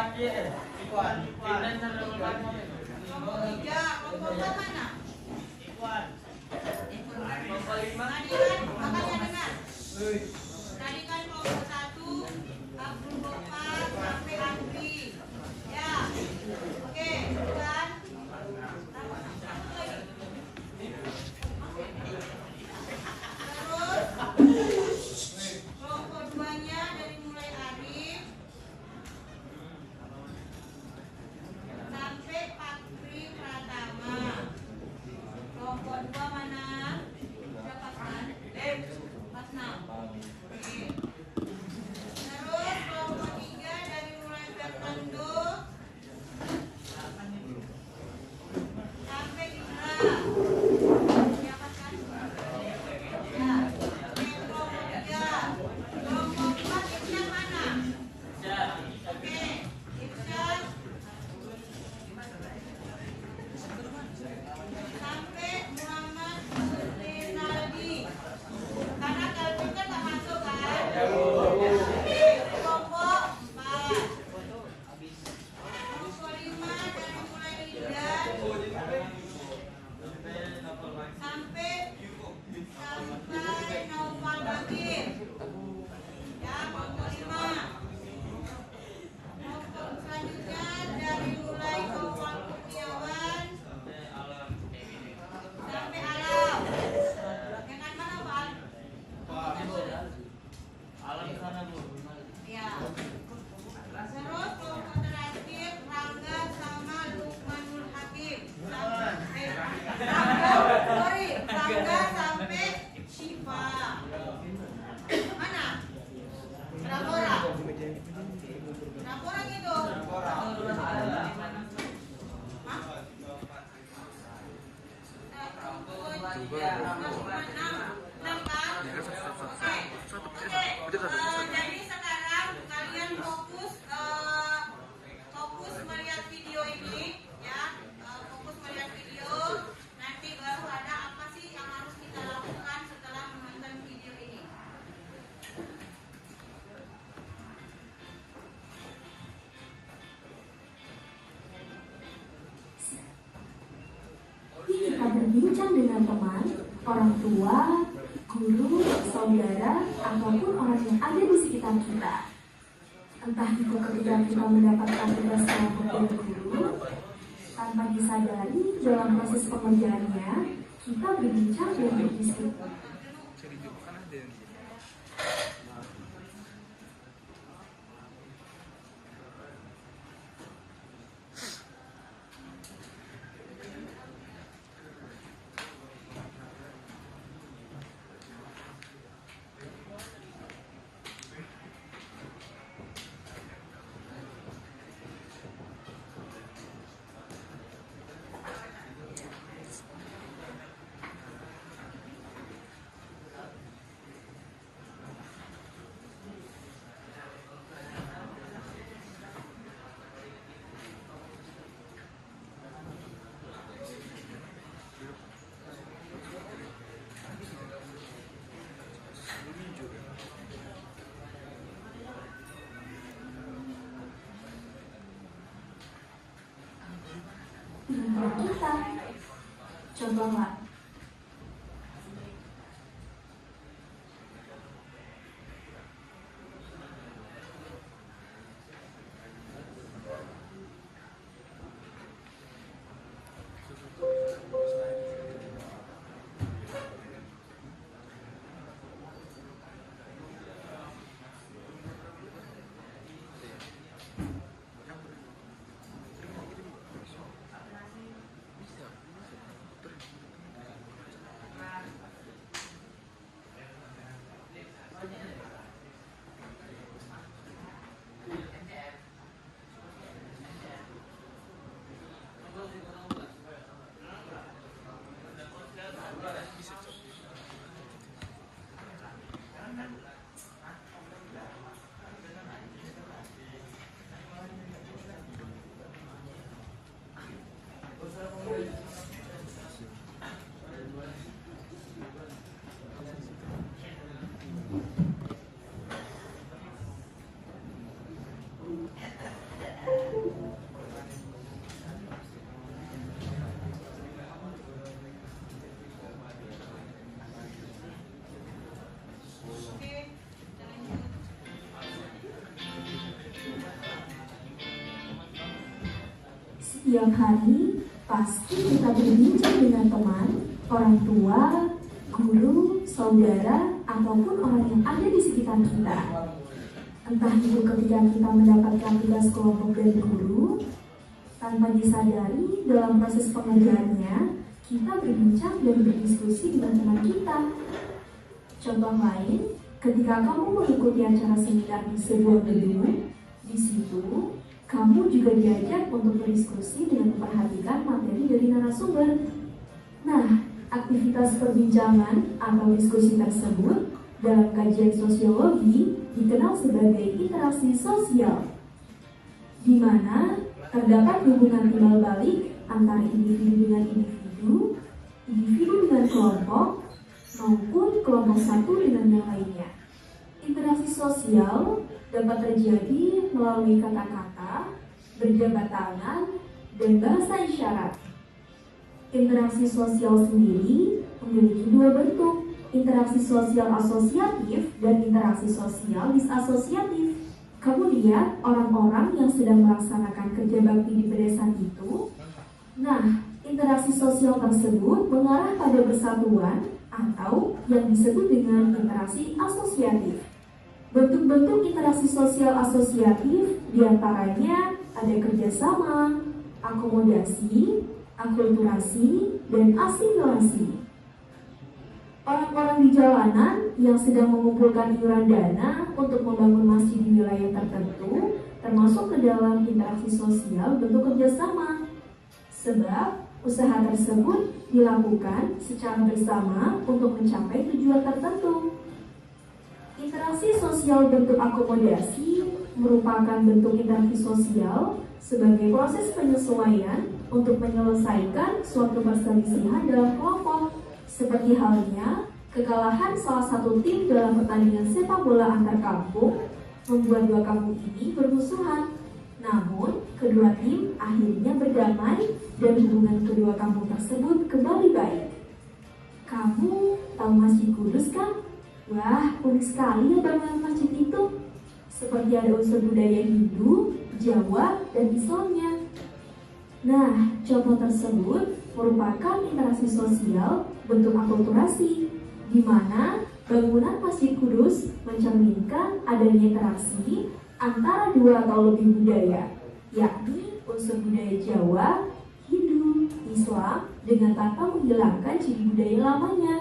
Kelompok 3, kelompok 4 mana? Nadikan, makanya dengar. Nadikan kelompok 1, Abdul Gopar sampai Andri. Ya, oke, bukan? Terus kelompok 2-nya dari mulai Arif sampai Pakri Pratama. Kelompok 2 mana? Sudah pas kan? Pas 6. Oke. Terus kelompok 3 dari mulai Fernando sampai Indra. Ya pas kan? Ya. Oke, kelompok 3. Kelompok 4 Irsyad mana? Oke, Irsyad sampai Muhammad Rinaldi. Karena Kelvin kan tak masuk kan? Oke, kelompok 4. Kelompok 5 dari mulai Lidan sampai Naufal Bakir. Ya, kelompok 5. Kelompok selanjutnya dari mulai Naufal Kurniawan sampai Alam. Dengan mana Pak? Ya. Terus kelompok terakhir Rangga sama Lukmanul Hakim. Rangga sampai Syifa. Mana? Rapora. Rapora gitu. Hah? Enam kan? Oke. Jadi sekarang kalian fokus melihat video ini ya. Fokus melihat video. Nanti baru ada apa sih yang harus kita lakukan setelah menonton video ini. Kita berbincang dengan teman, orang tua, guru, saudara, ataupun orang yang ada di sekitar kita. Entah itu ketika kita mendapatkan tugas kelompok dari guru, tanpa disadari dalam proses pengerjaannya, kita berbincang dan berdiskusi. Pilihan kita, cobalah. Setiap hari, pasti kita berbincang dengan teman, orang tua, guru, saudara, ataupun orang yang ada di sekitar kita. Entah itu ketika kita mendapatkan tugas kelompok dari guru, tanpa disadari dalam proses pengerjaannya, kita berbincang dan berdiskusi dengan teman kita. Contoh lain, ketika kamu mengikuti acara seminar di sebuah gedung, di situ kamu juga diajak untuk berdiskusi dengan memperhatikan materi dari narasumber. Nah, aktivitas perbincangan atau diskusi tersebut dalam kajian sosiologi dikenal sebagai interaksi sosial, di mana terdapat hubungan timbal balik antara individu dengan individu, individu dengan kelompok, maupun kelompok satu dengan yang lainnya. Interaksi sosial dapat terjadi melalui kata-kata, berjabat tangan, dan bahasa isyarat. Interaksi sosial sendiri memiliki dua bentuk, interaksi sosial asosiatif dan interaksi sosial disasosiatif. Kamu lihat orang-orang yang sedang melaksanakan kerja bakti di pedesaan itu. Nah, interaksi sosial tersebut mengarah pada persatuan atau yang disebut dengan interaksi asosiatif. Bentuk-bentuk interaksi sosial asosiatif diantaranya ada kerjasama, akomodasi, akulturasi, dan asimilasi. Orang-orang di jalanan yang sedang mengumpulkan iuran dana untuk membangun masjid di wilayah tertentu termasuk ke dalam interaksi sosial bentuk kerjasama. Sebab usaha tersebut dilakukan secara bersama untuk mencapai tujuan tertentu. Interaksi sosial bentuk akomodasi merupakan bentuk interaksi sosial sebagai proses penyesuaian untuk menyelesaikan suatu perselisihan dalam kelompok. Seperti halnya kekalahan salah satu tim dalam pertandingan sepak bola antar kampung membuat dua kampung ini bermusuhan. Namun, kedua tim akhirnya berdamai dan hubungan kedua kampung tersebut kembali baik. Kamu tahu Masjid Kudus kan? Wah, unik sekali ya bangunan masjid itu. Seperti ada unsur budaya Hindu, Jawa, dan Islamnya. Nah, contoh tersebut merupakan interaksi sosial bentuk akulturasi, di mana bangunan Masjid Kudus mencerminkan adanya interaksi antara dua atau lebih budaya, yakni unsur budaya Jawa, Hindu, Islam, dengan tanpa menghilangkan ciri budaya lamanya.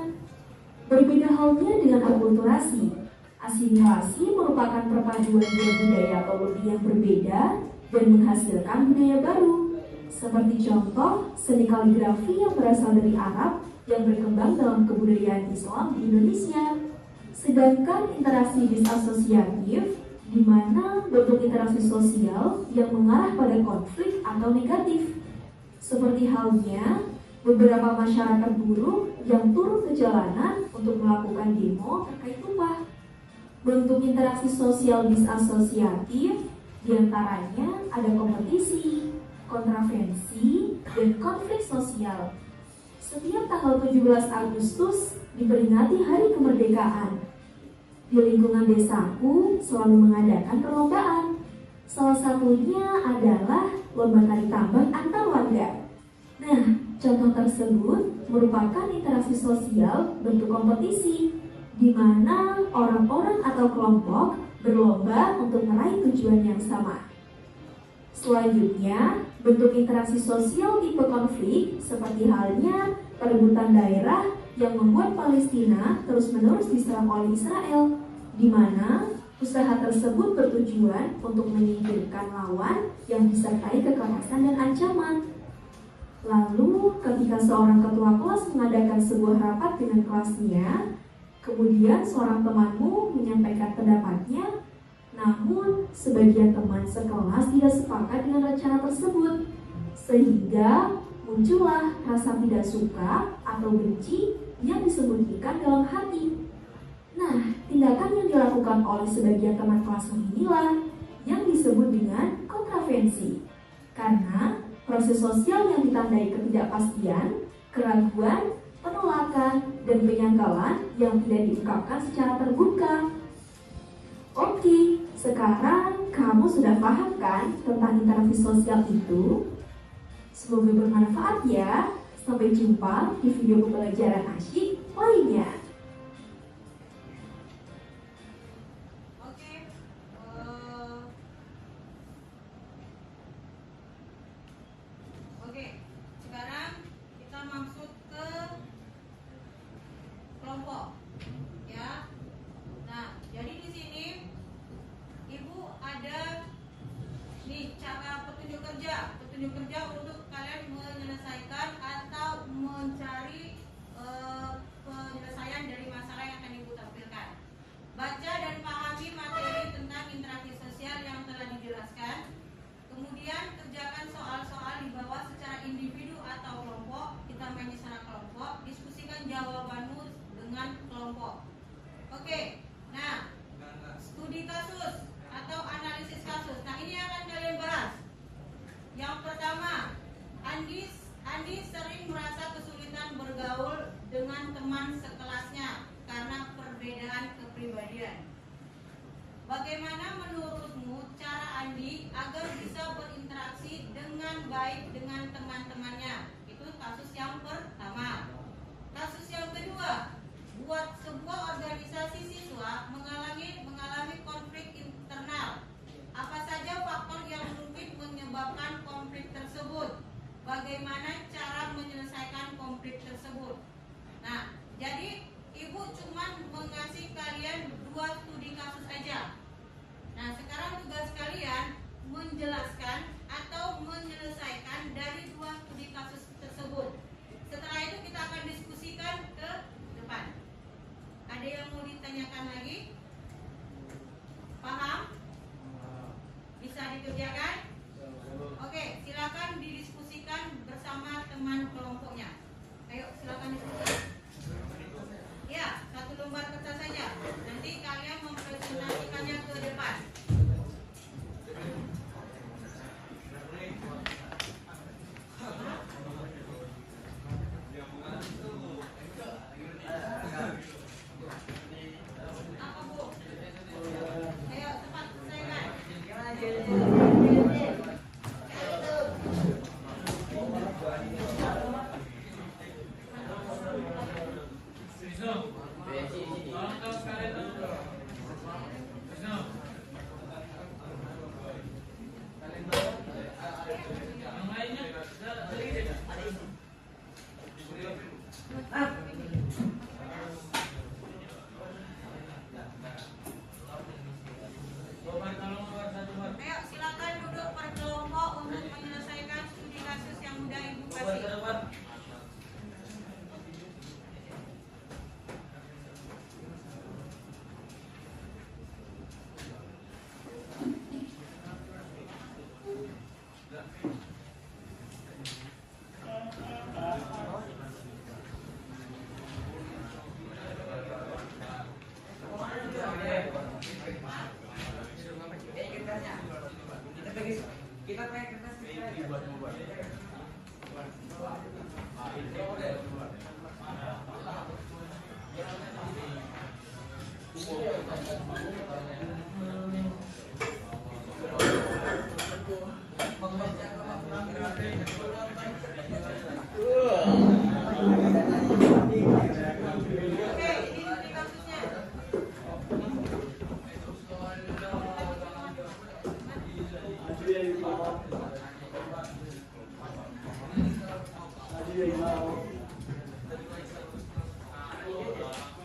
Berbeda halnya dengan akulturasi. Asimilasi merupakan perpaduan dua budaya atau lebih yang berbeda dan menghasilkan budaya baru. Seperti contoh seni kaligrafi yang berasal dari Arab yang berkembang dalam kebudayaan Islam di Indonesia. Sedangkan interaksi disasosiatif, di mana bentuk interaksi sosial yang mengarah pada konflik atau negatif. Seperti halnya beberapa masyarakat buruh yang turun ke jalanan untuk melakukan demo terkait upah. Bentuk interaksi sosial disasosiatif diantaranya ada kompetisi, kontravensi, dan konflik sosial. Setiap tanggal 17 Agustus diperingati Hari Kemerdekaan. Di lingkungan desaku selalu mengadakan perlombaan. Salah satunya adalah lomba tari tambang antar warga. Nah, contoh tersebut merupakan interaksi sosial bentuk kompetisi, di mana orang-orang atau kelompok berlomba untuk meraih tujuan yang sama. Selanjutnya, bentuk interaksi sosial tipe konflik seperti halnya perebutan daerah yang membuat Palestina terus-menerus diserang oleh Israel, di mana usaha tersebut bertujuan untuk menyingkirkan lawan yang disertai kekerasan dan ancaman. Lalu, ketika seorang ketua kelas mengadakan sebuah rapat dengan kelasnya, kemudian seorang temanmu menyampaikan pendapatnya, namun sebagian teman sekelas tidak sepakat dengan rencana tersebut, sehingga muncullah rasa tidak suka atau benci yang disembunyikan dalam hati. Nah, tindakan yang dilakukan oleh sebagian teman kelasmu inilah yang disebut dengan kontravensi. Karena proses sosial yang ditandai ketidakpastian, keraguan, penolakan, dan penyangkalan yang tidak diungkapkan secara terbuka. Oke, sekarang kamu sudah paham kan tentang interaksi sosial itu? Semoga bermanfaat ya. Sampai jumpa di video pembelajaran asyik lainnya. Oke, sekarang kita masuk ke kelompok, ya. Nah, jadi di sini Ibu ada nih cara petunjuk kerja untuk kalian menyelesaikan atau mencari penyelesaian dari masalah yang akan Ibu tampilkan. Baca dan pahami materi tentang interaksi sosial yang telah dijelaskan. Kemudian kerjakan soal-soal di bawah secara individu atau kelompok. Kita main secara kelompok. Diskusikan jawabanmu dengan kelompok. Oke, nah studi kasus atau analisis kasus. Nah, ini yang akan kalian bahas. Yang pertama, Andi sering merasa kesulitan bergaul dengan teman sekelasnya karena perbedaan kepribadian. Bagaimana menurutmu cara Andi agar bisa berinteraksi dengan baik dengan teman-temannya? Itu kasus yang pertama. Kasus yang kedua, buat sebuah organisasi siswa mengalami konflik internal. Apa saja faktor yang mungkin menyebabkan konflik tersebut? Bagaimana cara menyelesaikan konflik tersebut? Nah, jadi Ibu cuma mengasih kalian 2 studi kasus aja. Nah, sekarang tugas kalian menjelaskan atau menyelesaikan dari 2 studi kasus tersebut. Setelah itu kita akan diskusikan ke depan. Ada yang mau ditanyakan lagi? Paham? Bisa dikerjakan? Oke, silakan didiskusikan bersama teman kelompoknya. Ayo, silakan diskusi. Ya, 1 lembar kertas saja. Nanti kalian mempresentasikannya ke depan. Apa, Bu? Ayo, cepat selesaikan. Ayo, silakan duduk per kelompok untuk menyelesaikan studi kasus yang sudah Ibu kasih. Kita pakai kertas Oke, ini studi kasusnya.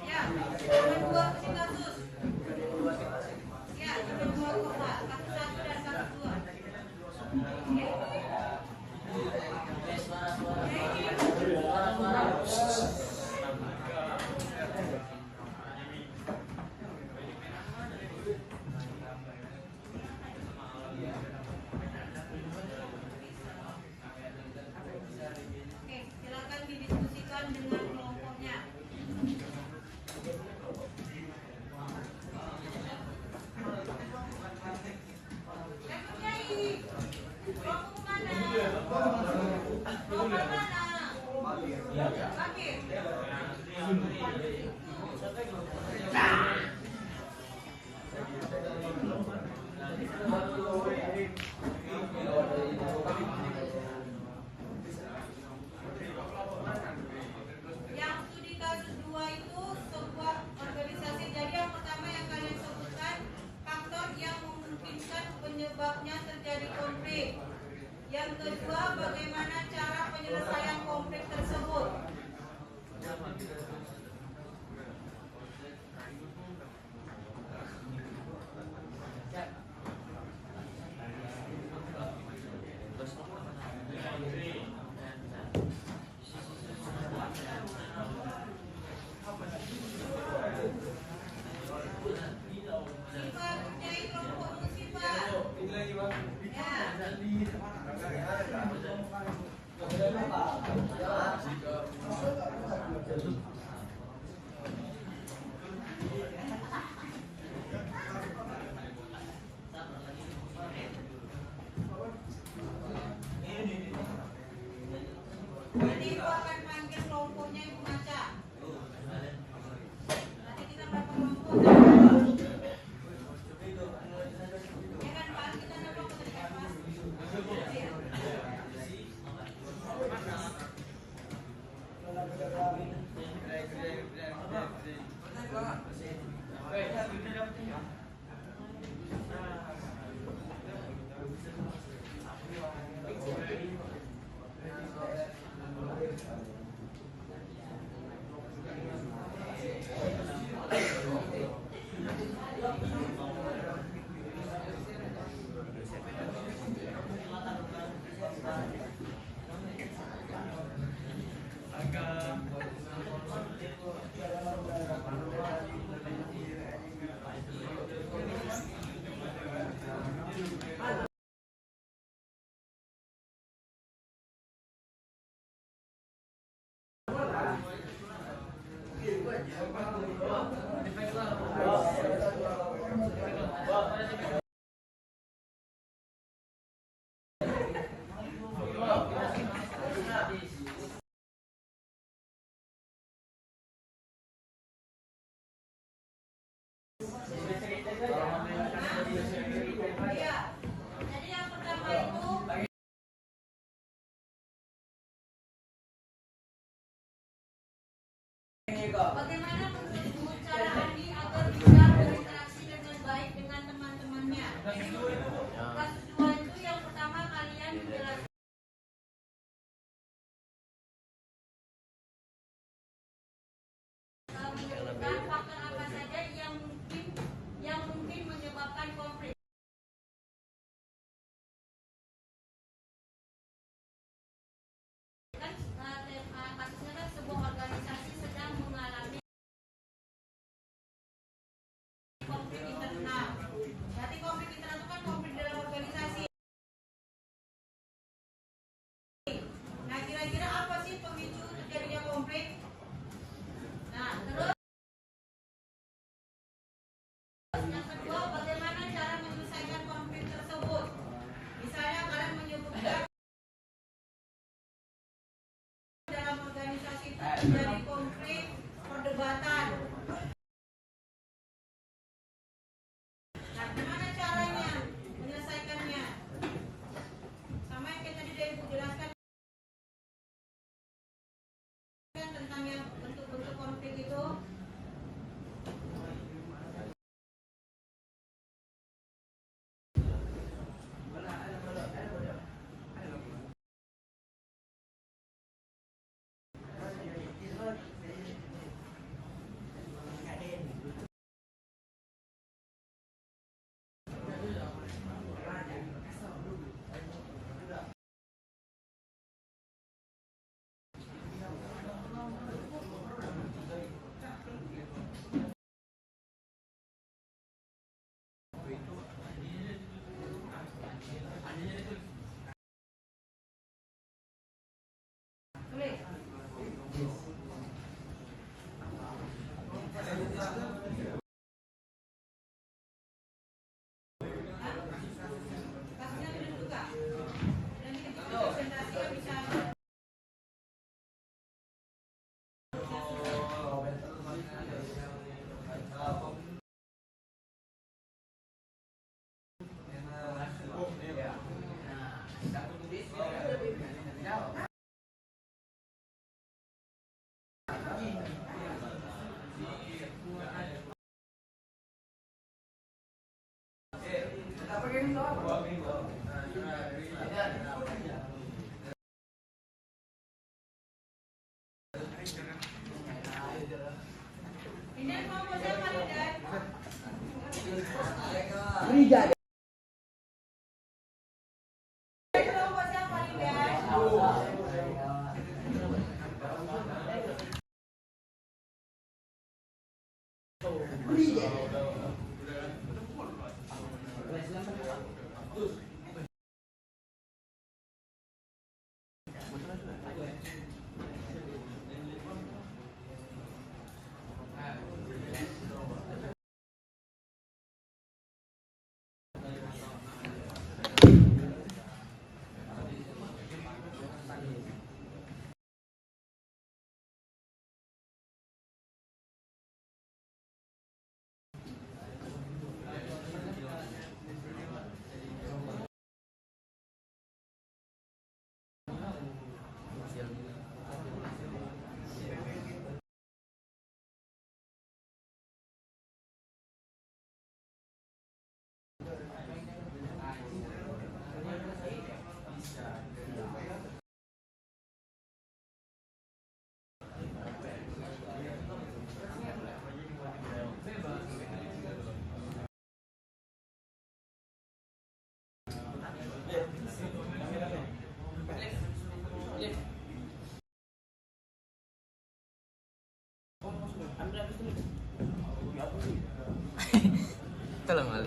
Ya, ada 2 studi kasus. Ya, ada 2 kota, kasus 1 dan kasus 2. Oke, silakan didiskusikan dengan kelompoknya. Saya kerjai. Kelompok Yang kedua, bagaimana cara penyelesaian konflik tersebut? Sifat, punyai kelompokmu sifat. Jadi Ibu akan panggil kelompoknya Ibu Maca. Nanti kita berapa kelompok? Ya kan Pak, kita ada kelompok tadi kan Mas? Iya. Jadi yang pertama itu bagaimana menurut cara Andi agar bisa berinteraksi dengan baik dengan teman-temannya? Kasus dua itu yang pertama kalian menjelaskan menyebutkan faktor apa saja yang mungkin menyebabkan konflik. Kan kasusnya kan sebuah organisasi sedang mengalami konflik internal. Berarti konflik internal itu kan konflik dalam organisasi. Nah, kira-kira apa sih pemicu terjadinya konflik? Nah, terus yang kedua, bagaimana cara menyelesaikan konflik tersebut? Misalnya kalian menyebutkan dalam organisasi itu terjadi konflik, perdebatan. Nah, gimana caranya menyelesaikannya? Sama yang kayak tadi Ibu jelaskan tentang yang bentuk-bentuk konflik itu. Kasusnya sudah dibuka. Dan kita presentasinya bisa Kita pakai ini dong buat siapa nih guys? Tolong mal.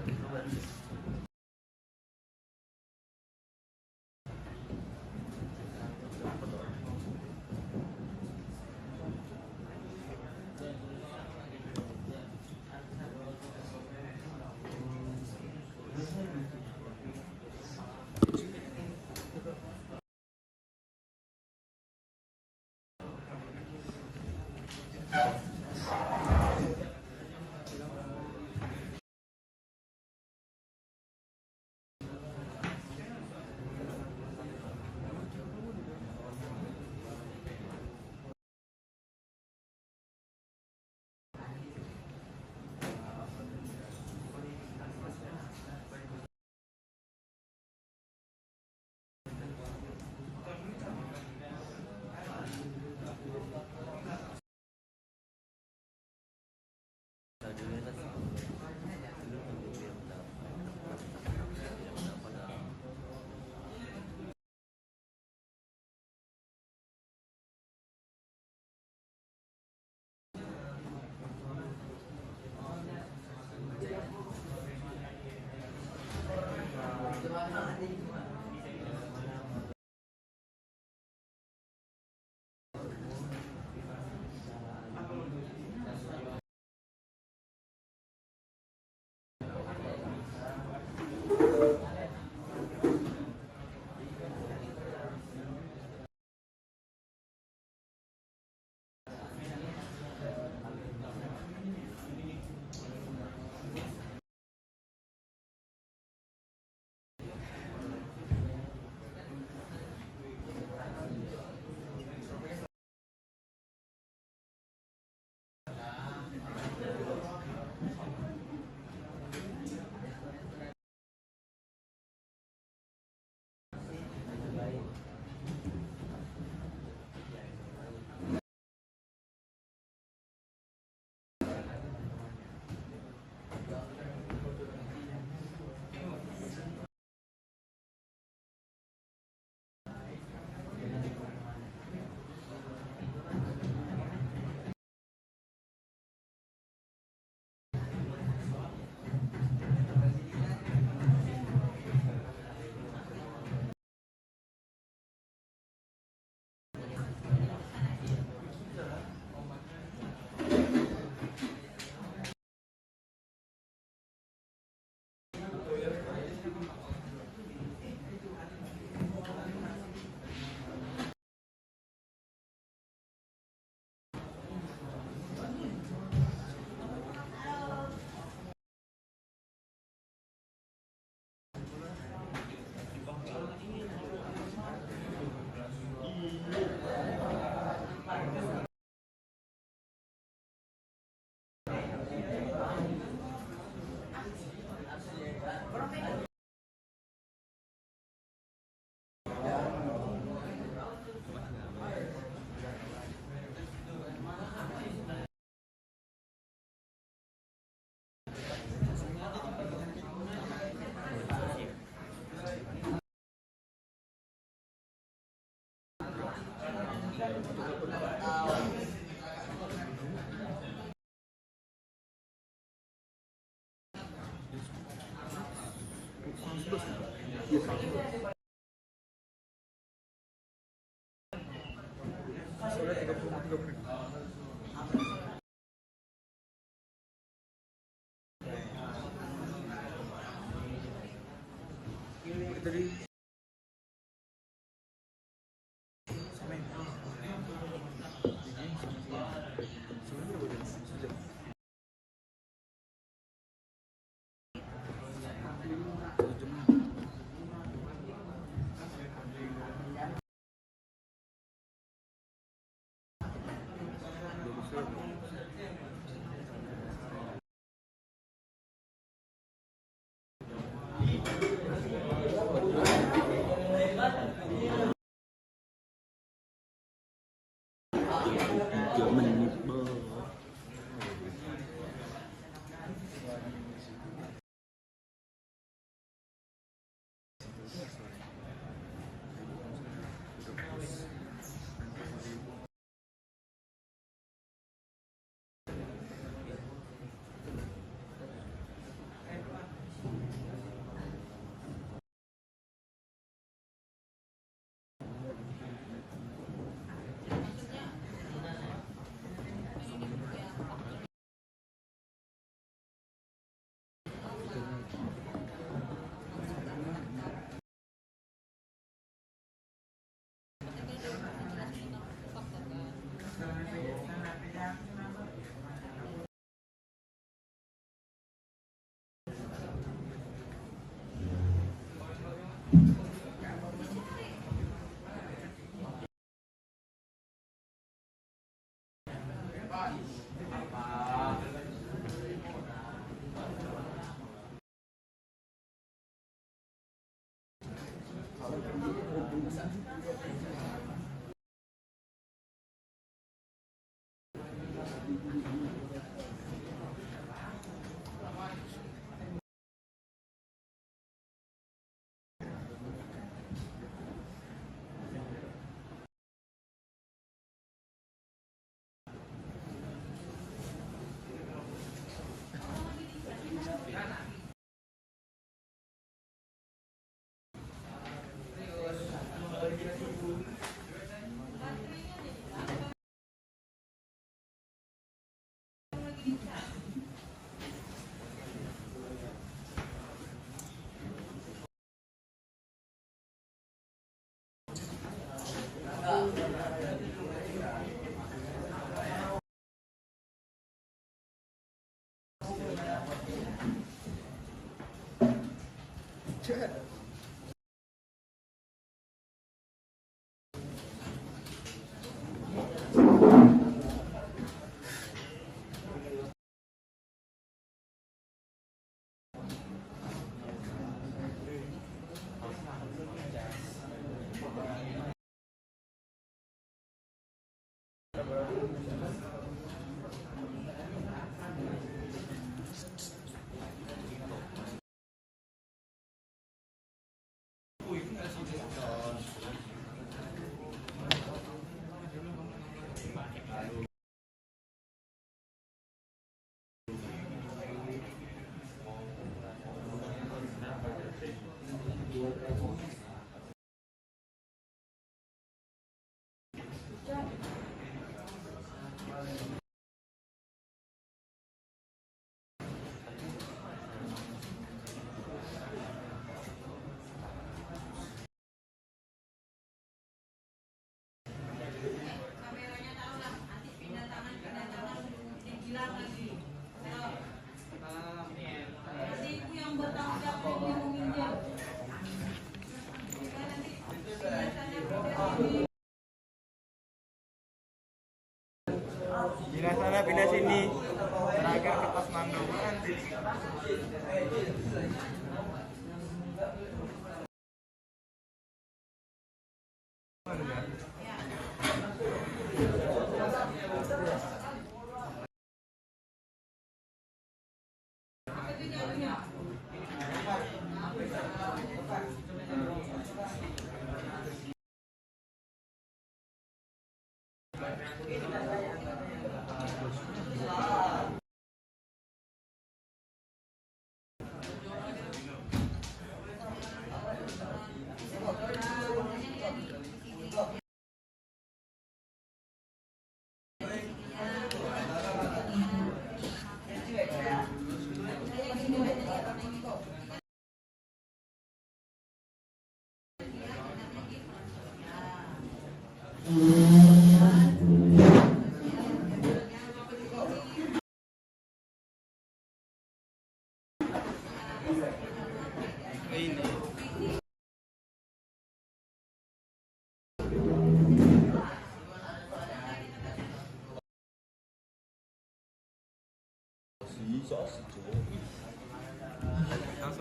Langsung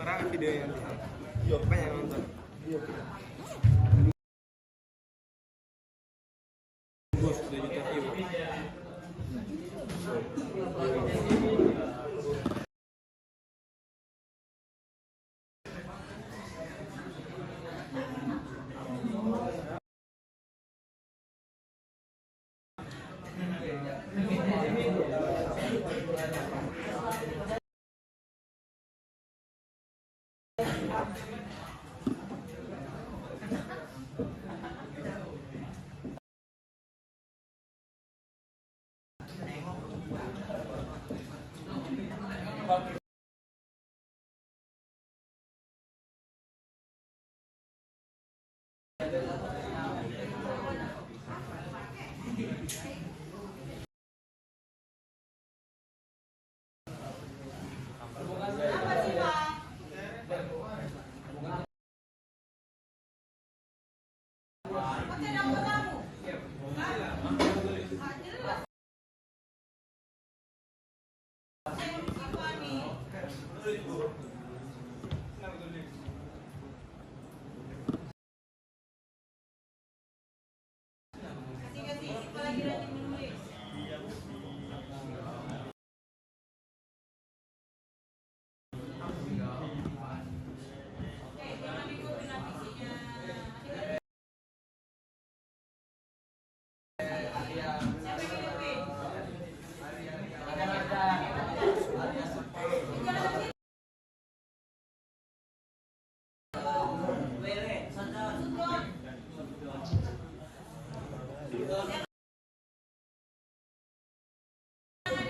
aja video yang banyak yang nonton. Bos, 2 juta view.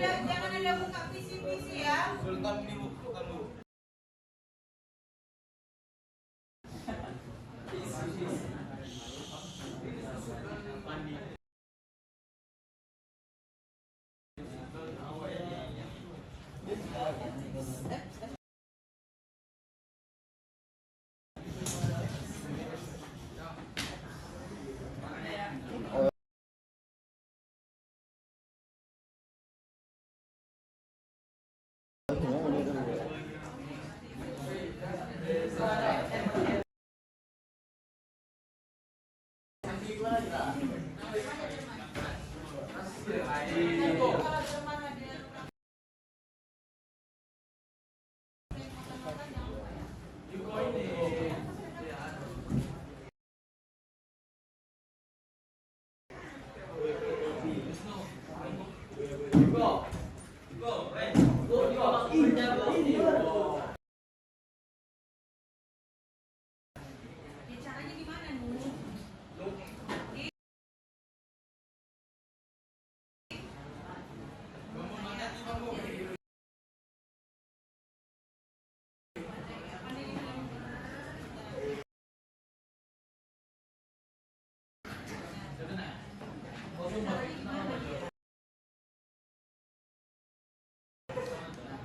Jangan ada buka visi-visi ya. Sultan dibuka kamu. Caranya gimana, Nu?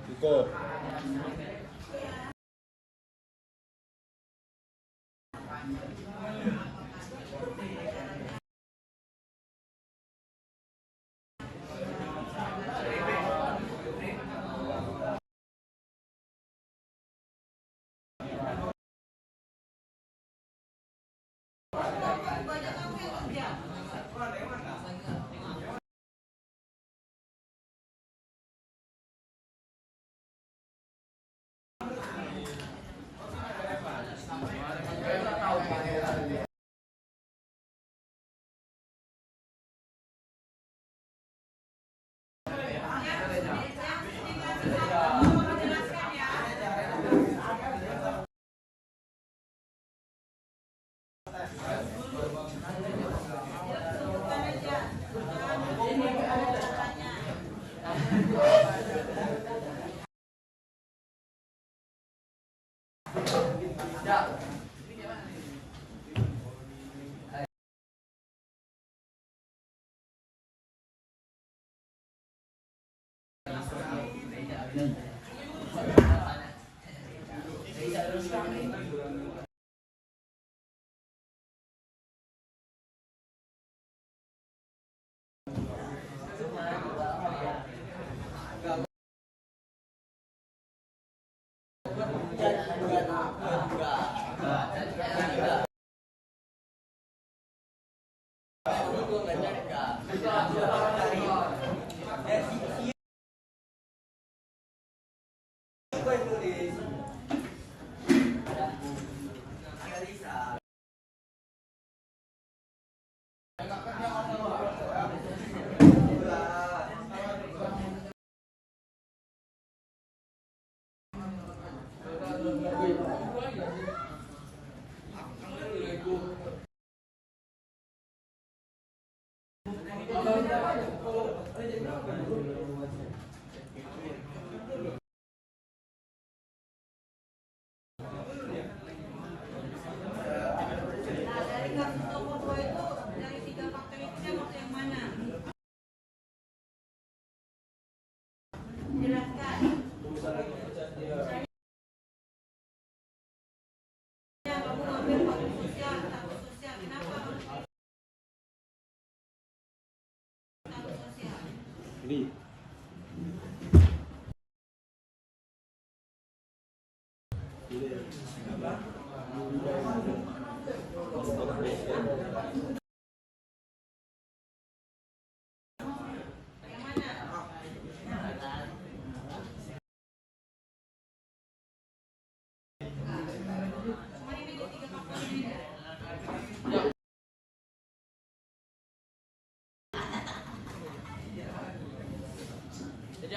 Cukup. Nah, dari kasus nomor 2 itu, dari 3 faktor itu dia maksud yang mana? Jelaskan. Ya, kamu ngambil faktor sosial, status sosial. Kenapa harus status sosial? Ini Yang mana? Cuma ini 3 faktor ini. Jadi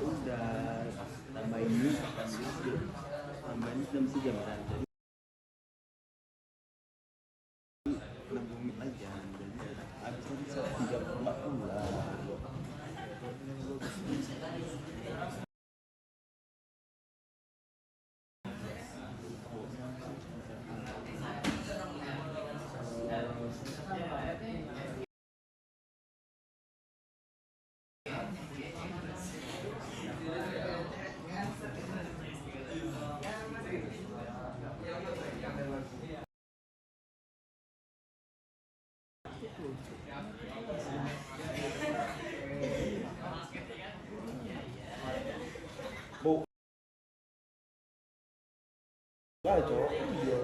Udah tambahin ini tambahin jam 3 jam jadi 6 menit aja jadi habisnya bisa 3:40 lah. Bu. Lah, Cok. Iya.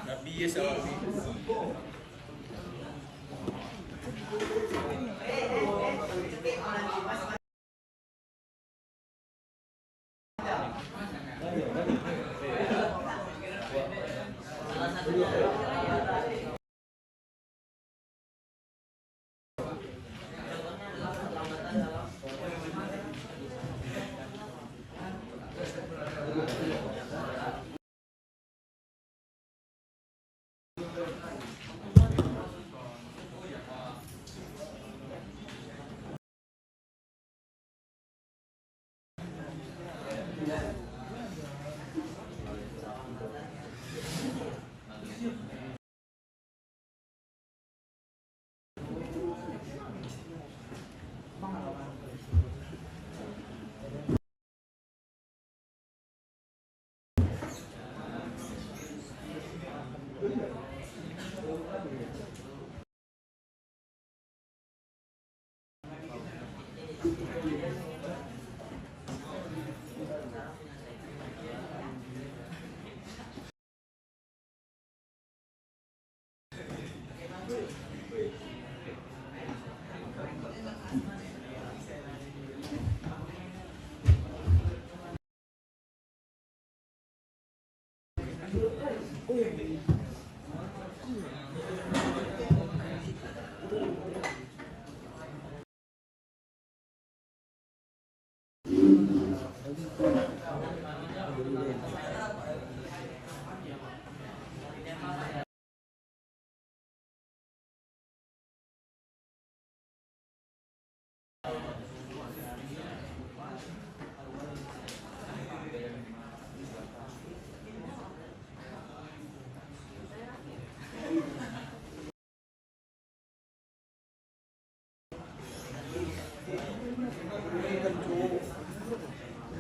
Tapi ya salah.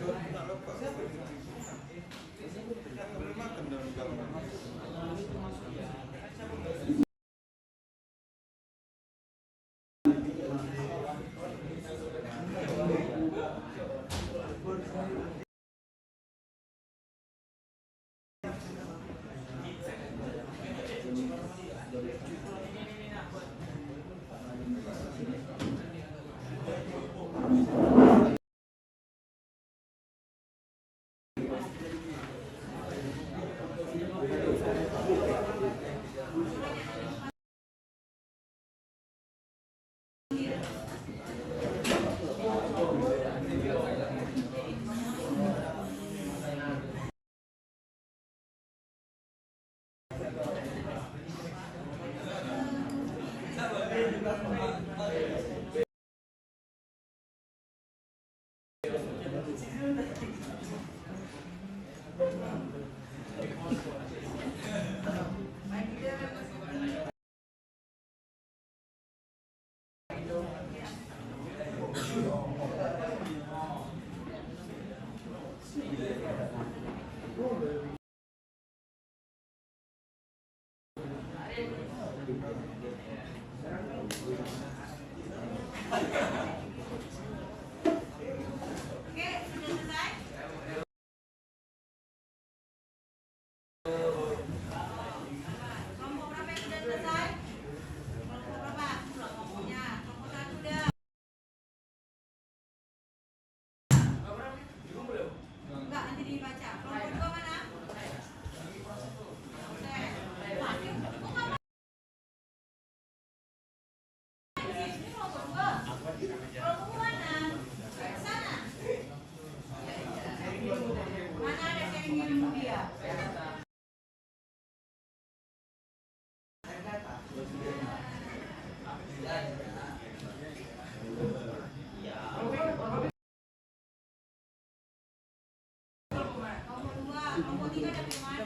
tak lupa. Kita nggak boleh makan dalam gambar. Oke, sudah selesai? Kelompok berapa yang sudah selesai? Kelompok berapa? Kelompoknya. Kelompok satu udah. Enggak, nanti dibaca. Kelompok dua mana? Mana ada sharing ilmu dia? Kelompok dua, kelompok tiga ada firman.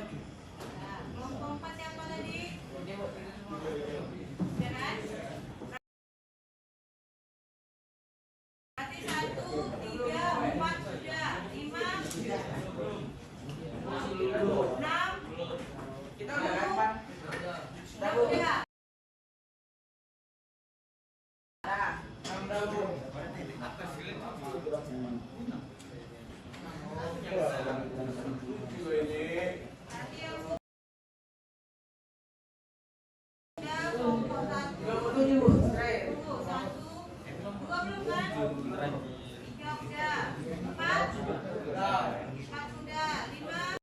Nah, kelompok empat siapa tadi? Ya kan? Berarti 1, 3, 4 sudah, 5, 6, Kita udah kan, Pak? sudah udah. Nah, 6 Berarti yang sudah kelompok 1, 27. Straight. 1, 2 belum kan? 3 udah, 4 sudah, 5 belum, 6 udah, 6 7 sudah.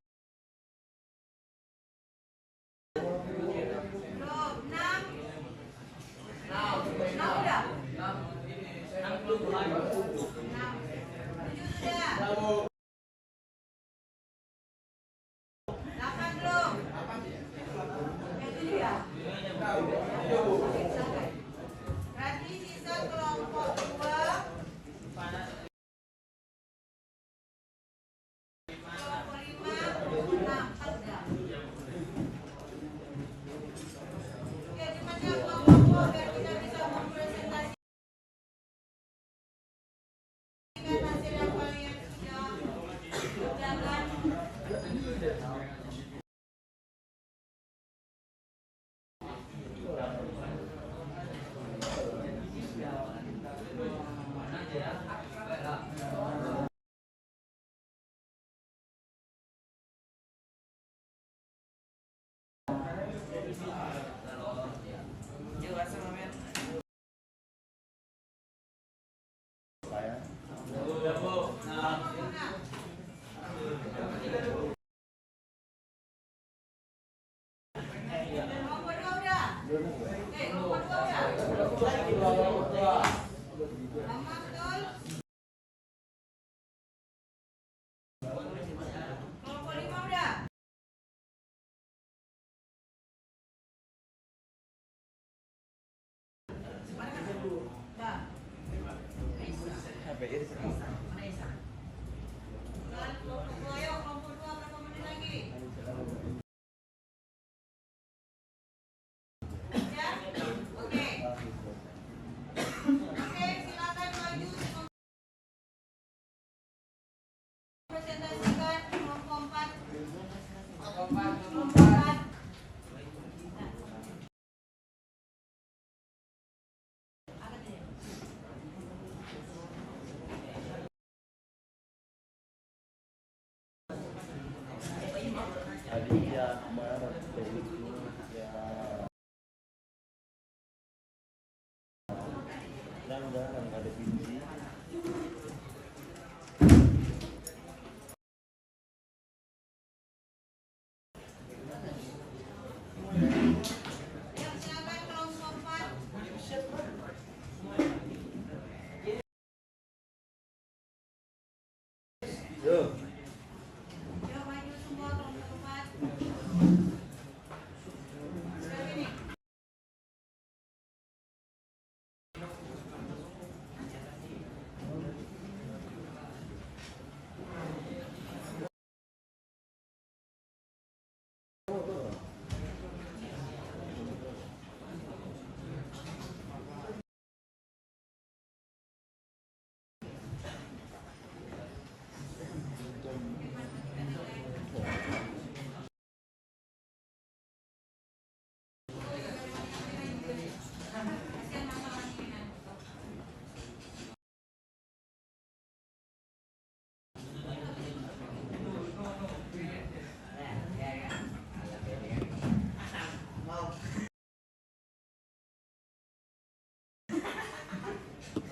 lompat. Tadi ya kemarin dari itu ya udah nggak ada biji. Silakan kelompok 4. Yo. Yo maju semua kelompok 4. Sini.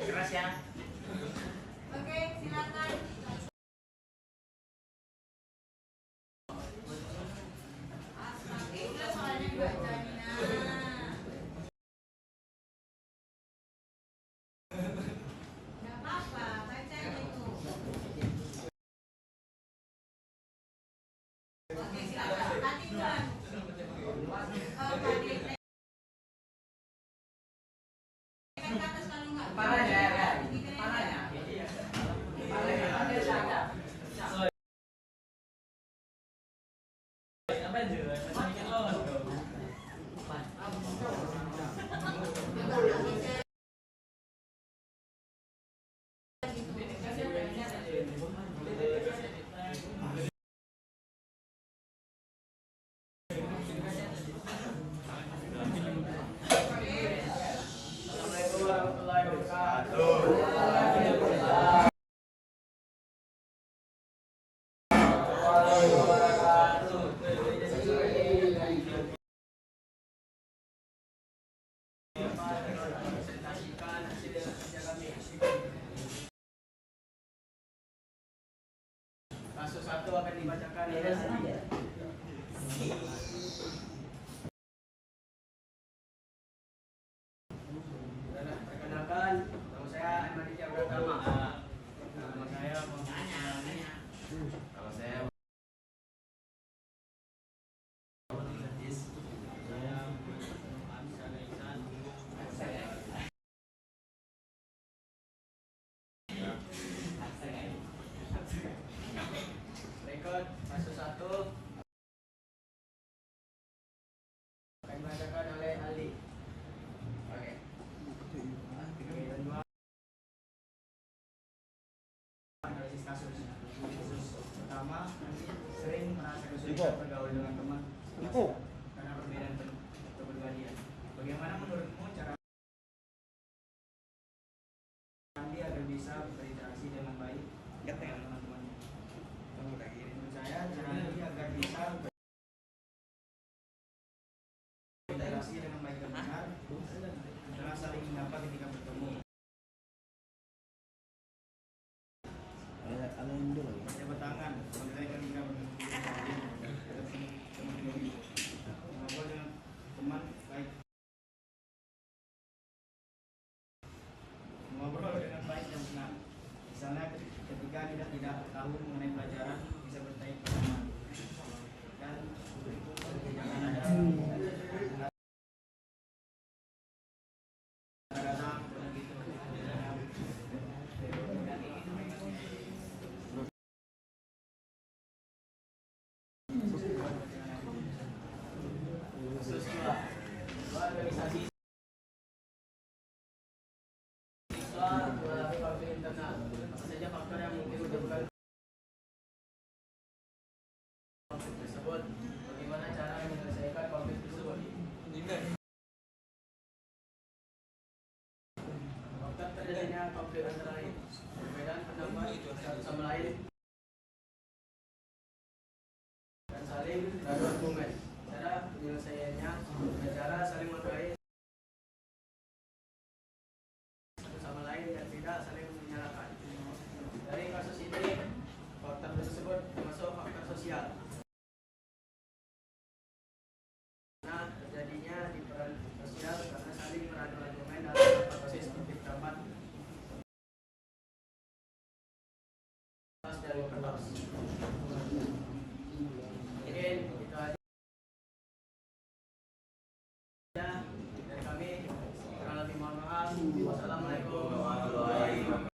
Keras ya. Oke, silakan. Itu soalnya dibaca Nina. Nggak apa-apa, baca itu. Oke, silakan. Lanjutkan. Ke atas kalau nggak. Kepalanya ya. Kepalanya. Assalamualaikum warahmatullahi wabarakatuh. Presentasikan hasil kerja kami. Kasus 1 akan dibacakan ya. Perkenalkan, nama saya Ahmad Pratama. Nama saya Nama saya Record kasus 1 akan dibacakan oleh Ali. Oke. Dan 2 analisis kasus. Kasus pertama, sering merasa kesulitan bergaul dengan teman karena perbedaan kepribadian. Bagaimana menurutmu cara Andi agar bisa berinteraksi dengan baik dengan teman-temannya? Menurut saya, cara Andi agar bisa berinteraksi dengan baik dan benar adalah saling menyapa ketika bertemu. Ada yang dulu lagi. Jabat tangan, mengenai ketika bertemu ngobrol dengan teman baik Ada argumen. Cara penyelesaiannya dengan cara saling menghargai satu sama lain dan tidak saling menyalahkan. Dari kasus ini, faktor tersebut termasuk faktor sosial. Nah, terjadinya di peran sosial karena saling meradu argumen dalam proses pendapat dari kertas. Ini itu aja dari kami. Kurang lebih mohon maaf. Wassalamualaikum warahmatullahi wabarakatuh.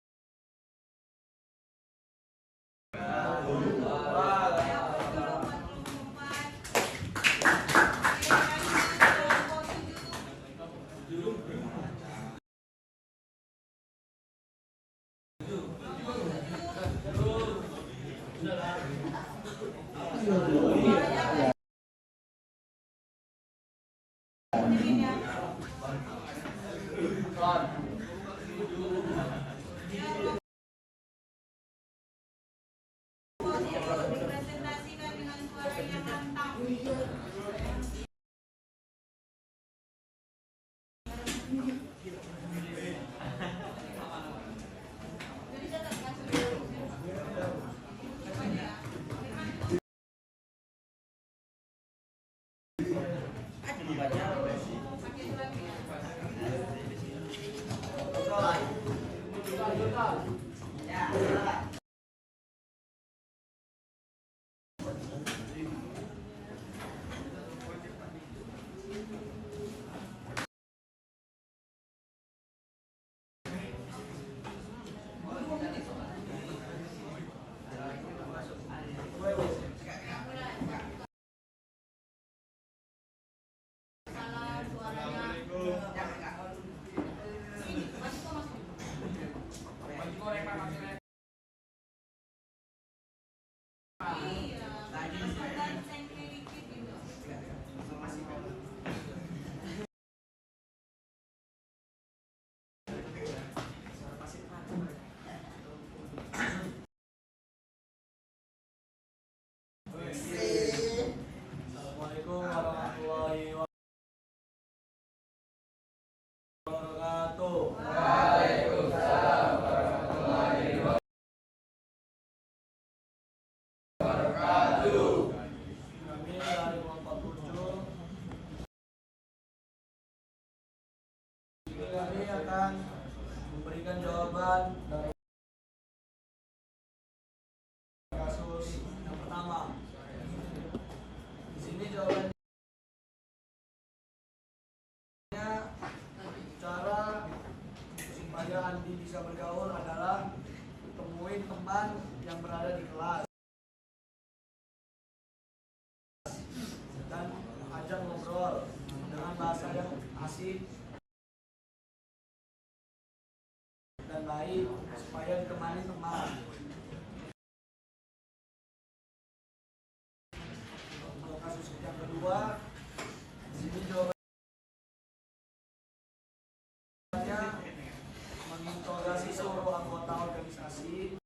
Dipresentasikan dengan suara yang lantang. Assalamualaikum warahmatullahi wabarakatuh. Waalaikumsalam warahmatullahi wabarakatuh. Kami dari kelompok 7. Kami akan memberikan jawaban dari kasus yang pertama. Di sini jawabannya cara supaya Andi bisa bergaul adalah temuin teman yang berada di kelas dan ajak ngobrol dengan bahasa yang asik dan baik supaya ditemani teman. Untuk kasus yang kedua, di sini jawabannya menginterogasi seluruh anggota organisasi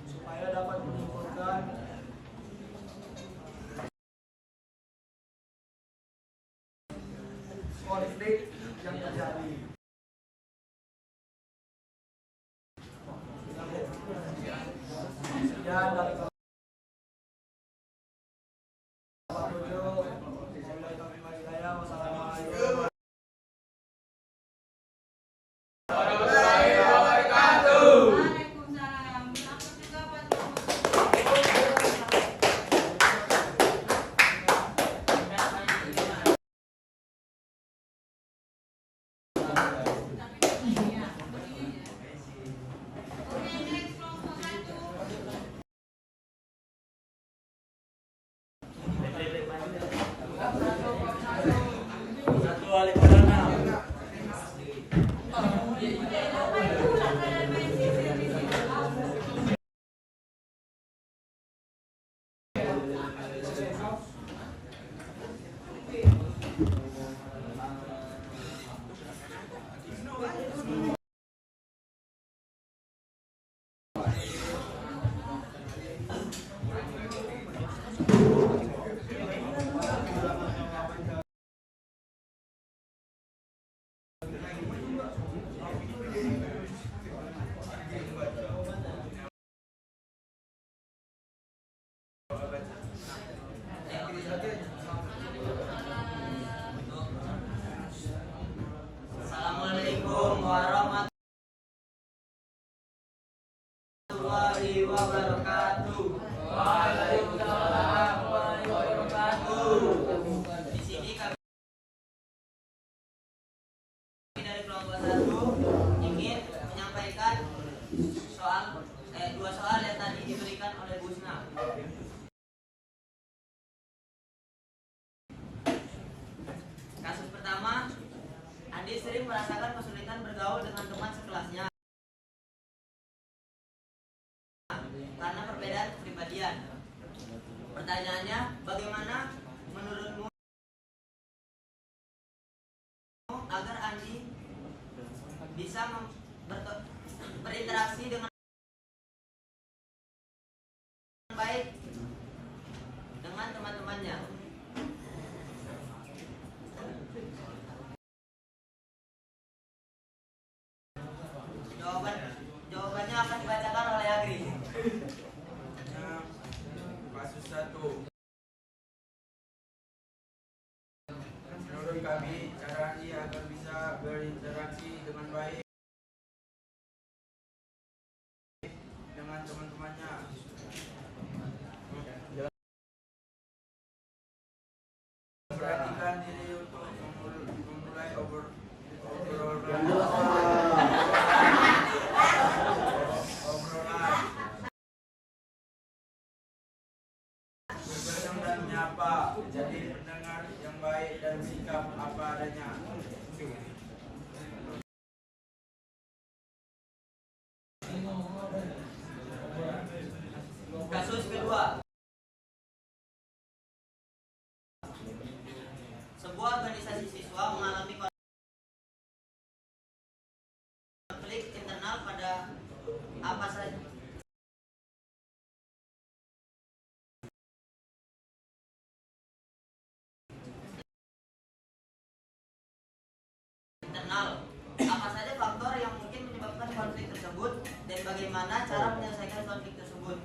supaya dapat menyimpulkan konflik yang terjadi. Sekian dari warahmatullahi wabarakatuh. Waalaikumsalam warahmatullahi wabarakatuh. Di sini kami dari kelompok 1 ingin menyampaikan dua soal yang tadi diberikan oleh Bu Husna. Kasus pertama, Andi sering merasakan kesulitan bergaul dengan teman sekelasnya karena perbedaan kepribadian. Pertanyaannya, bagaimana menurutmu agar Andi bisa berinteraksi dengan baik dengan teman-temannya? Jawabannya akan dibacakan oleh Agri. Kasus 1. Menurut kami, cara Andi agar bisa berinteraksi dengan baik dengan teman-temannya, perhatikan diri untuk memulai obrolan berpesan dan menyapa, jadi pendengar yang baik dan sikap apa adanya. Kasus kedua, sebuah organisasi siswa mengalami konflik internal pada apa saja faktor yang mungkin menyebabkan konflik tersebut dan bagaimana cara menyelesaikan konflik tersebut?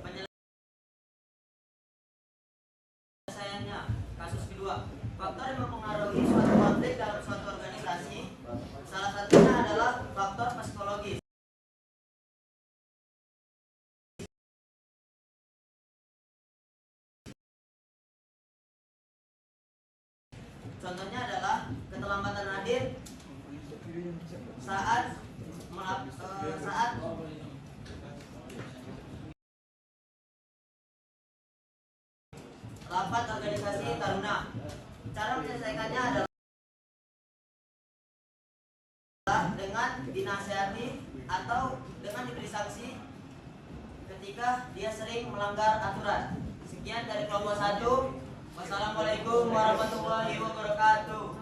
Penyelesaiannya. Kasus kedua, faktor yang mempengaruhi suatu konflik dalam suatu organisasi, salah satunya adalah faktor psikologis. Contohnya adalah keterlambatan hadir saat rapat organisasi taruna. Cara menyelesaikannya adalah dengan dinasihati atau dengan diberi sanksi ketika dia sering melanggar aturan. Sekian dari kelompok 1. Wassalamualaikum warahmatullahi wabarakatuh.